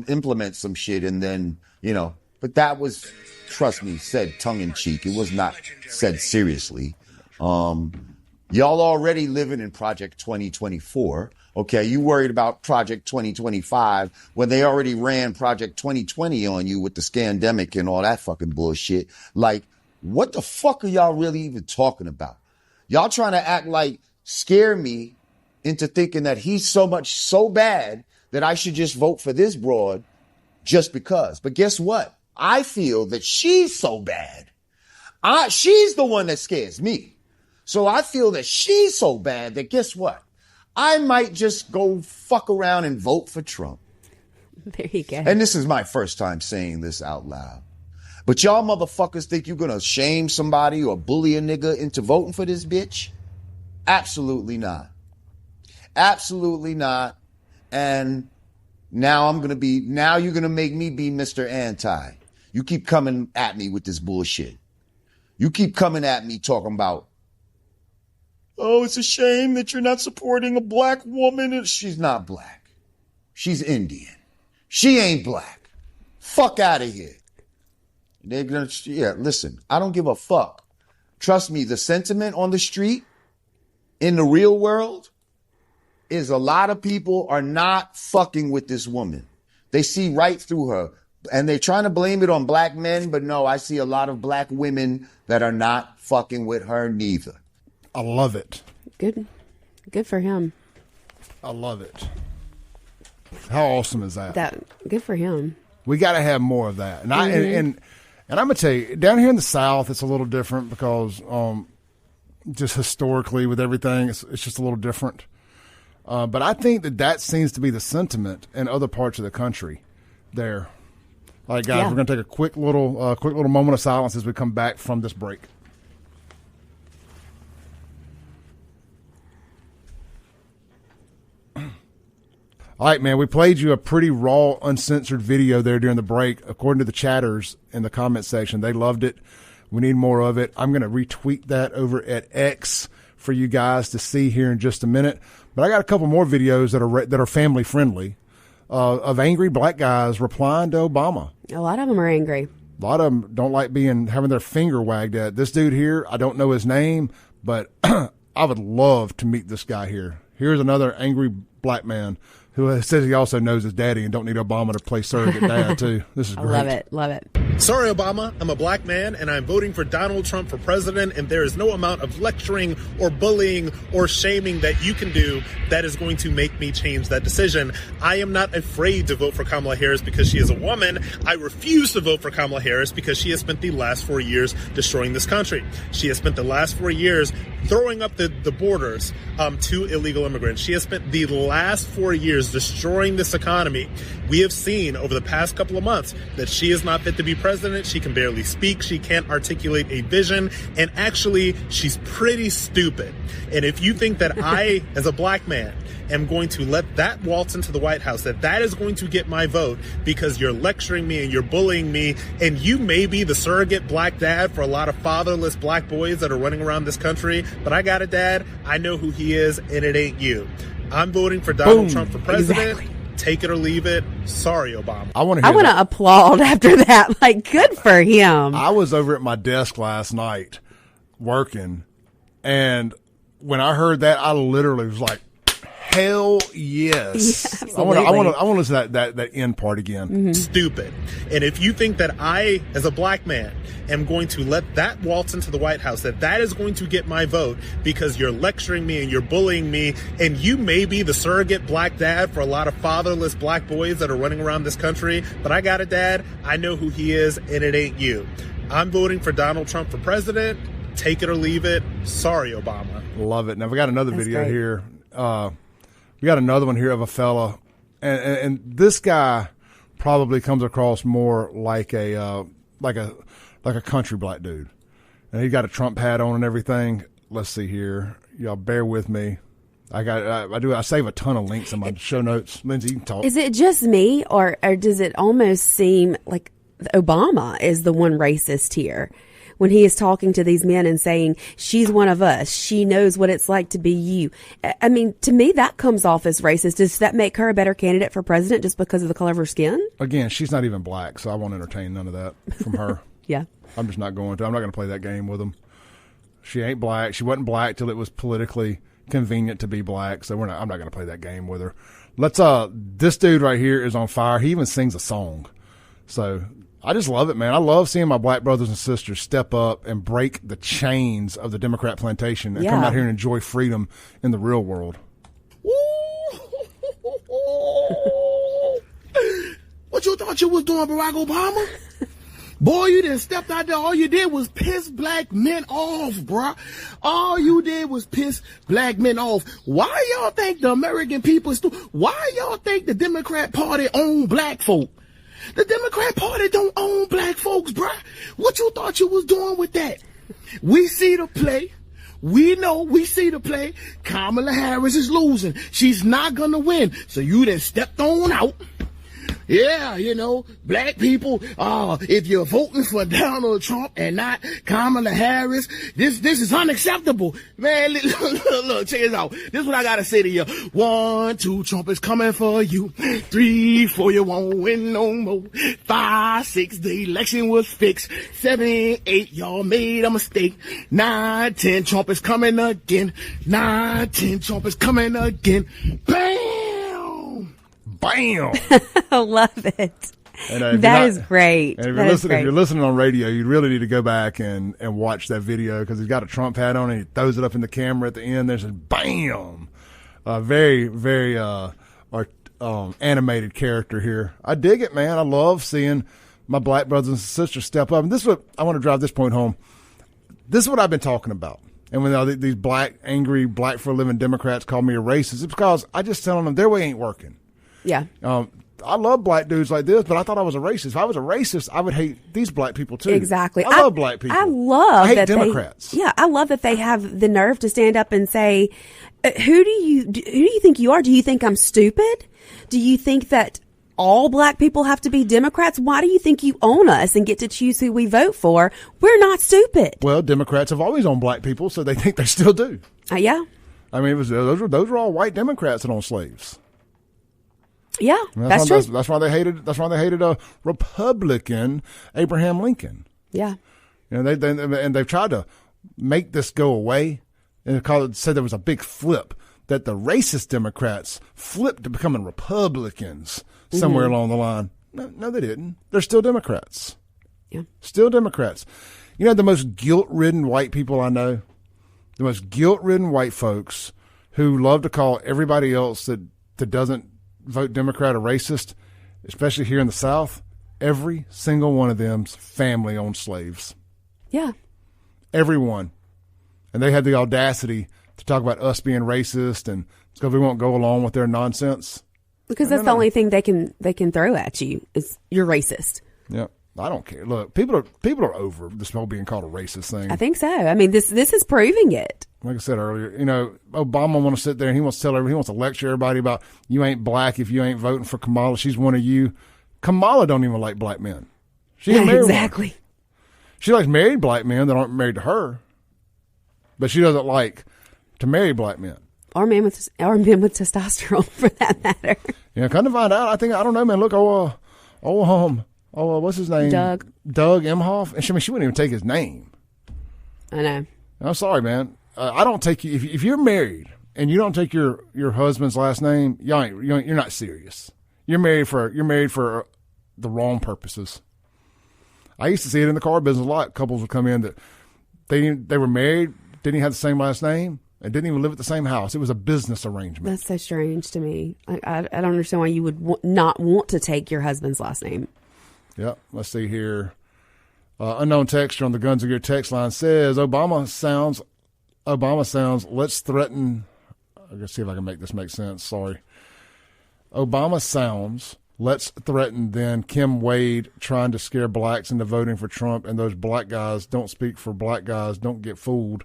implement some shit, and then, you know, but that was, trust me, said tongue-in-cheek. It was not said seriously. Y'all already living in Project 2024. Okay, you worried about Project 2025 when they already ran Project 2020 on you with the scandemic and all that fucking bullshit. Like, what the fuck are y'all really even talking about? Y'all trying to act like scare me into thinking that he's so bad that I should just vote for this broad just because. But guess what? I feel that she's so bad. She's the one that scares me. So I feel that she's so bad that guess what? I might just go fuck around and vote for Trump. There you go. And this is my first time saying this out loud. But y'all motherfuckers think you're going to shame somebody or bully a nigga into voting for this bitch? Absolutely not. Absolutely not. And now you're going to make me be Mr. Anti. You keep coming at me with this bullshit. You keep coming at me talking about, oh, it's a shame that you're not supporting a black woman. She's not black. She's Indian. She ain't black. Fuck out of here. Listen, I don't give a fuck. Trust me, the sentiment on the street in the real world is a lot of people are not fucking with this woman. They see right through her. And they're trying to blame it on black men, but no, I see a lot of black women that are not fucking with her neither. I love it. Good for him. I love it. How awesome is that? Good for him. We got to have more of that. And and I'm gonna tell you, down here in the South, it's a little different because just historically with everything, it's just a little different. But I think that seems to be the sentiment in other parts of the country. There, all right, guys, we're gonna take a quick little moment of silence as we come back from this break. All right, man, we played you a pretty raw, uncensored video there during the break. According to the chatters in the comment section, they loved it. We need more of it. I'm going to retweet that over at X for you guys to see here in just a minute. But I got a couple more videos that are family friendly of angry black guys replying to Obama. A lot of them are angry. A lot of them don't like having their finger wagged at. This dude here, I don't know his name, but I would love to meet this guy here. Here's another angry black man who says he also knows his daddy and don't need Obama to play surrogate dad, too. This is great. Love it. Sorry, Obama. I'm a black man, and I'm voting for Donald Trump for president, and there is no amount of lecturing or bullying or shaming that you can do that is going to make me change that decision. I am not afraid to vote for Kamala Harris because she is a woman. I refuse to vote for Kamala Harris because she has spent the last 4 years destroying this country. She has spent the last 4 years throwing up the borders to illegal immigrants. She has spent the last 4 years destroying this economy. We have seen over the past couple of months that she is not fit to be president. She can barely speak. She can't articulate a vision. And actually, she's pretty stupid. And if you think that I, as a black man, am going to let that waltz into the White House, that is going to get my vote because you're lecturing me and you're bullying me, and you may be the surrogate black dad for a lot of fatherless black boys that are running around this country, but I got a dad, I know who he is, and it ain't you. I'm voting for Donald Trump for president. Exactly. Take it or leave it. Sorry, Obama. I want to applaud after that. Like, good for him. I was over at my desk last night working, and when I heard that, I literally was like, hell yes. I want to listen to that end part again. Mm-hmm. Stupid. And if you think that I, as a black man, am going to let that waltz into the White House, that is going to get my vote because you're lecturing me and you're bullying me, and you may be the surrogate black dad for a lot of fatherless black boys that are running around this country, but I got a dad, I know who he is, and it ain't you. I'm voting for Donald Trump for president. Take it or leave it. Sorry, Obama. Love it. Now, we got another video here. We got another one here of a fella, and this guy probably comes across more like a country black dude, and he got a Trump hat on and everything. Let's see here, y'all bear with me. I save a ton of links in my show notes. Lindsay, you can talk. Is it just me, or does it almost seem like Obama is the one racist here? When he is talking to these men and saying, she's one of us, she knows what it's like to be you. I mean, to me, that comes off as racist. Does that make her a better candidate for president just because of the color of her skin? Again, she's not even black, so I won't entertain none of that from her. Yeah. I'm just not going to. I'm not going to play that game with them. She ain't black. She wasn't black till it was politically convenient to be black, so I'm not going to play that game with her. This dude right here is on fire. He even sings a song. So I just love it, man. I love seeing my black brothers and sisters step up and break the chains of the Democrat plantation and come out here and enjoy freedom in the real world. What you thought you was doing, Barack Obama? Boy, you didn't step out there. All you did was piss black men off, bruh. All you did was piss black men off. Why y'all think the American people why y'all think the Democrat Party own black folk? The Democrat Party don't own black folks, bruh. What you thought you was doing with that? We see the play. We see the play. Kamala Harris is losing. She's not gonna win. So you then stepped on out. Yeah, you know, black people, if you're voting for Donald Trump and not Kamala Harris, this is unacceptable. Man, look, check this out. This is what I gotta say to you. 1, 2, Trump is coming for you. 3, 4, you won't win no more. 5, 6, the election was fixed. 7, 8, y'all made a mistake. 9, 10, Trump is coming again. 9, 10, Trump is coming again. Bam! Bam! I love it. And, that is great. And That is if great. you're listening on radio, you really need to go back and watch that video because he's got a Trump hat on and he throws it up in the camera at the end. There's a bam. Very, very animated character here. I dig it, man. I love seeing my black brothers and sisters step up. And this is what I want to drive this point home. This is what I've been talking about. And when these angry black for a living Democrats call me a racist, it's because I just telling them their way ain't working. Yeah. I love black dudes like this, but I thought I was a racist. If I was a racist, I would hate these black people too. Exactly. I love black people. I hate that Democrats. I love that they have the nerve to stand up and say, who do you think you are? Do you think I'm stupid? Do you think that all black people have to be Democrats? Why do you think you own us and get to choose who we vote for? We're not stupid. Well, Democrats have always owned black people, so they think they still do. Yeah. I mean, those were all white Democrats that owned slaves. Yeah, that's true. That's why they hated. That's why they hated a Republican Abraham Lincoln. Yeah. You know, they've tried to make this go away, and said there was a big flip that the racist Democrats flipped to becoming Republicans somewhere along the line. No, they didn't. They're still Democrats. Yeah, still Democrats. You know, the most guilt-ridden white people I know, the most guilt-ridden white folks who love to call everybody else that doesn't vote Democrat a racist, especially here in the South. Every single one of them's family owned slaves. Yeah. Everyone. And they had the audacity to talk about us being racist and because we won't go along with their nonsense. Because that's the only thing they can throw at you is you're racist. Yep. I don't care. Look, people are over this whole being called a racist thing. I think so. I mean, this is proving it. Like I said earlier, you know, Obama wants to sit there and he wants to lecture everybody about you ain't black if you ain't voting for Kamala. She's one of you. Kamala don't even like black men. She ain't married exactly. one. She likes married black men that aren't married to her, but she doesn't like to marry black men. Or men with testosterone, for that matter. Yeah, come to find out, I don't know, man. Look, what's his name? Doug Emhoff. And she wouldn't even take his name. I know. I'm sorry, man. I don't take you if you're married and you don't take your husband's last name. You're not serious. You're married for the wrong purposes. I used to see it in the car business a lot. Couples would come in that they were married, didn't even have the same last name, and didn't even live at the same house. It was a business arrangement. That's so strange to me. I don't understand why you would not want to take your husband's last name. Yep. Let's see here. Unknown texture on the Guns of Gear text line says Obama sounds. Let's threaten. I'm gonna see if I can make this make sense. Sorry. Obama sounds. Let's threaten. Then Kim Wade trying to scare blacks into voting for Trump, and those black guys don't speak for black guys. Don't get fooled.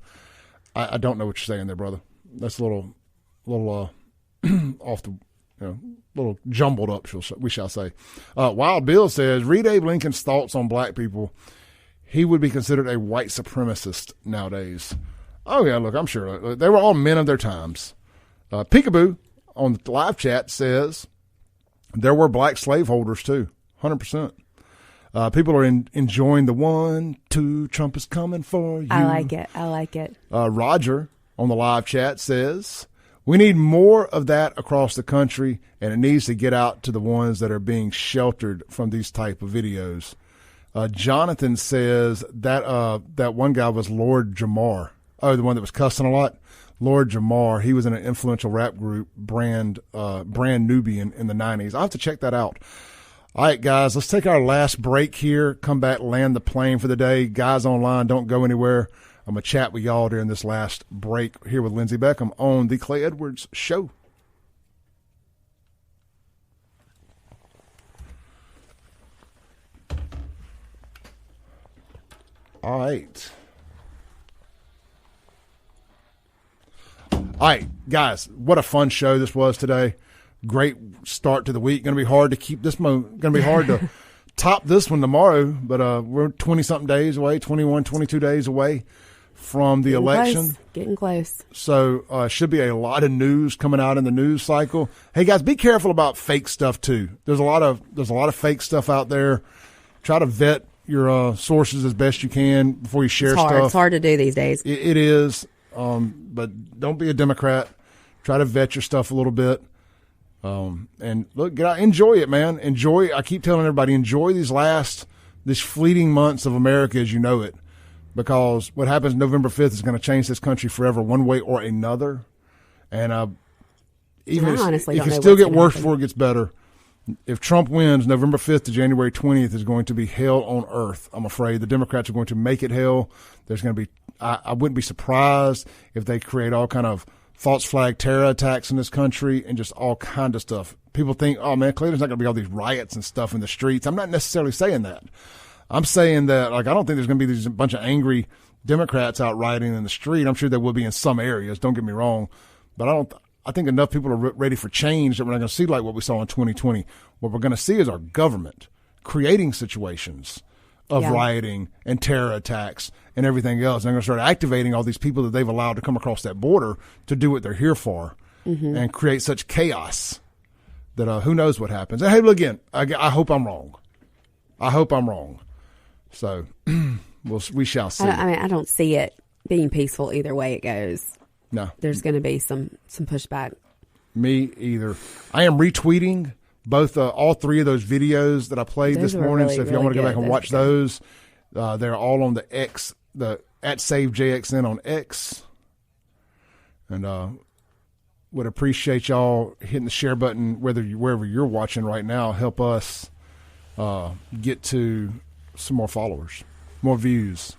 I don't know what you're saying there, brother. That's a little off the, little jumbled up, we shall say. Wild Bill says, read Abe Lincoln's thoughts on black people. He would be considered a white supremacist nowadays. Oh, yeah, look, I'm sure. They were all men of their times. Peekaboo on the live chat says there were black slaveholders, too, 100%. People are enjoying the 1, 2, Trump is coming for you. I like it. Roger on the live chat says, we need more of that across the country, and it needs to get out to the ones that are being sheltered from these type of videos. Jonathan says that one guy was Lord Jamar. Oh, the one that was cussing a lot? Lord Jamar. He was in an influential rap group, Brand Nubian, in the 90s. I'll have to check that out. All right, guys, let's take our last break here. Come back, land the plane for the day. Guys online, don't go anywhere. I'm going to chat with y'all during this last break here with Lindsey Beckham on The Clay Edwards Show. All right. All right, guys, what a fun show this was today. Great start to the week. Going to be hard to keep this going to be hard to top this one tomorrow, but we're 20-something days away, 21, 22 days away from the election. Getting close. So should be a lot of news coming out in the news cycle. Hey, guys, be careful about fake stuff, too. There's a lot of fake stuff out there. Try to vet your sources as best you can before you share stuff. It's hard to do these days. It is, but don't be a Democrat. Try to vet your stuff a little bit. And look, get out, enjoy it, man. Enjoy. I keep telling everybody, enjoy this fleeting months of America as you know it, because what happens November 5th is going to change this country forever, one way or another. And even if it still get worse before it gets better, if Trump wins, November 5th to January 20th is going to be hell on earth. I'm afraid the Democrats are going to make it hell. There's going to be, I wouldn't be surprised if they create all kind of false flag terror attacks in this country and just all kind of stuff. People think, oh man, Cleveland's not going to be all these riots and stuff in the streets. I'm not necessarily saying that. I'm saying that, like, I don't think there's going to be these bunch of angry Democrats out rioting in the street. I'm sure there will be in some areas. Don't get me wrong, but I think enough people are ready for change that we're not going to see like what we saw in 2020. What we're going to see is our government creating situations of rioting and terror attacks and everything else. And they're going to start activating all these people that they've allowed to come across that border to do what they're here for and create such chaos that who knows what happens. And hey, look, again, I hope I'm wrong. I hope I'm wrong. So we shall see. I don't see it being peaceful either way it goes. No. There's going to be some pushback. Me either. I am retweeting both all three of those videos that I played this morning. Really, so if y'all want to go back and watch those, they're all on the X, the @SaveJXN on X. And would appreciate y'all hitting the share button wherever you're watching right now. Help us get to some more followers, more views.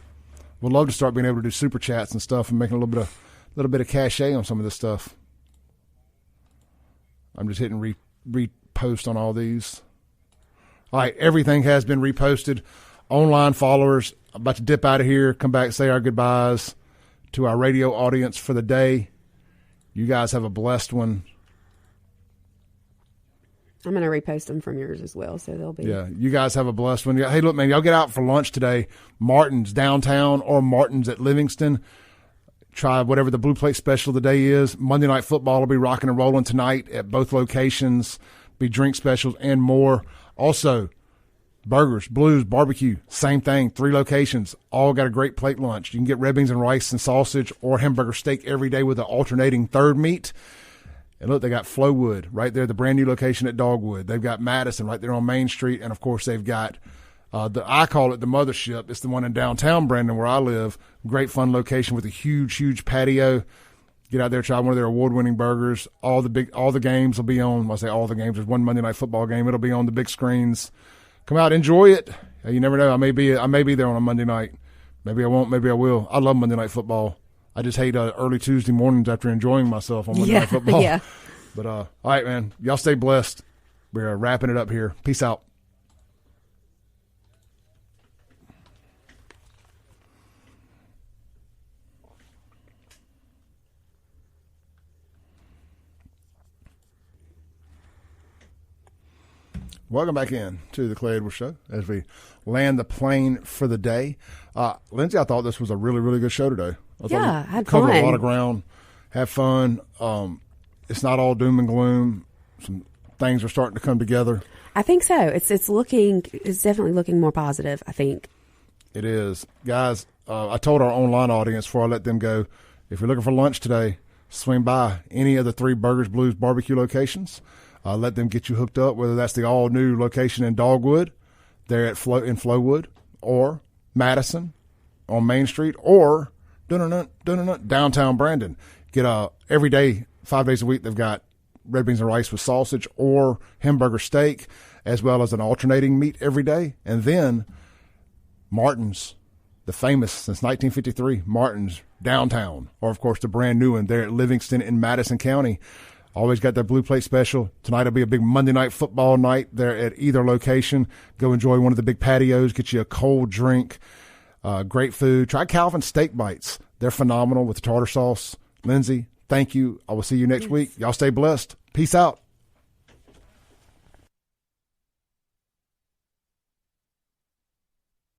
We'd love to start being able to do super chats and stuff and making a little bit of cachet on some of this stuff. I'm just hitting repost on all these. All right, everything has been reposted. Online followers, I'm about to dip out of here, come back, say our goodbyes to our radio audience for the day. You guys have a blessed one. I'm going to repost them from yours as well, so they'll be. Yeah, you guys have a blessed one. Hey, look, man, y'all get out for lunch today. Martin's downtown or Martin's at Livingston. Try whatever the Blue Plate special of the day is. Monday Night Football will be rocking and rolling tonight at both locations. Be drink specials and more. Also, burgers, blues, barbecue, same thing. 3 locations. All got a great plate lunch. You can get red beans and rice and sausage or hamburger steak every day with an alternating third meat. And look, they got Flowwood right there, the brand new location at Dogwood. They've got Madison right there on Main Street. And, of course, they've got I call it the mothership. It's the one in downtown Brandon where I live. Great fun location with a huge, huge patio. Get out there, try one of their award-winning burgers. All the games will be on. When I say all the games, there's one Monday Night Football game. It'll be on the big screens. Come out, enjoy it. You never know. I may be there on a Monday night. Maybe I won't. Maybe I will. I love Monday Night Football. I just hate early Tuesday mornings after enjoying myself on Monday Night Football. Yeah. But all right, man. Y'all stay blessed. We're wrapping it up here. Peace out. Welcome back in to the Clay Edwards Show as we land the plane for the day. Lindsay, I thought this was a really, really good show today. I had covered fun. a lot of ground, have fun. It's not all doom and gloom. Some things are starting to come together. I think so. It's definitely looking more positive, I think. It is. Guys, I told our online audience before I let them go, if you're looking for lunch today, swing by any of the 3 Burgers Blues barbecue locations. Let them get you hooked up, whether that's the all-new location in Dogwood, there in Flowwood, or Madison on Main Street, or downtown Brandon. Get every day, 5 days a week, they've got red beans and rice with sausage or hamburger steak, as well as an alternating meat every day. And then Martin's, the famous since 1953, Martin's downtown, or of course the brand new one there at Livingston in Madison County. Always got their Blue Plate special. Tonight will be a big Monday Night Football night there at either location. Go enjoy one of the big patios. Get you a cold drink. Great food. Try Calvin's Steak Bites. They're phenomenal with the tartar sauce. Lindsay, thank you. I will see you next week. Y'all stay blessed. Peace out.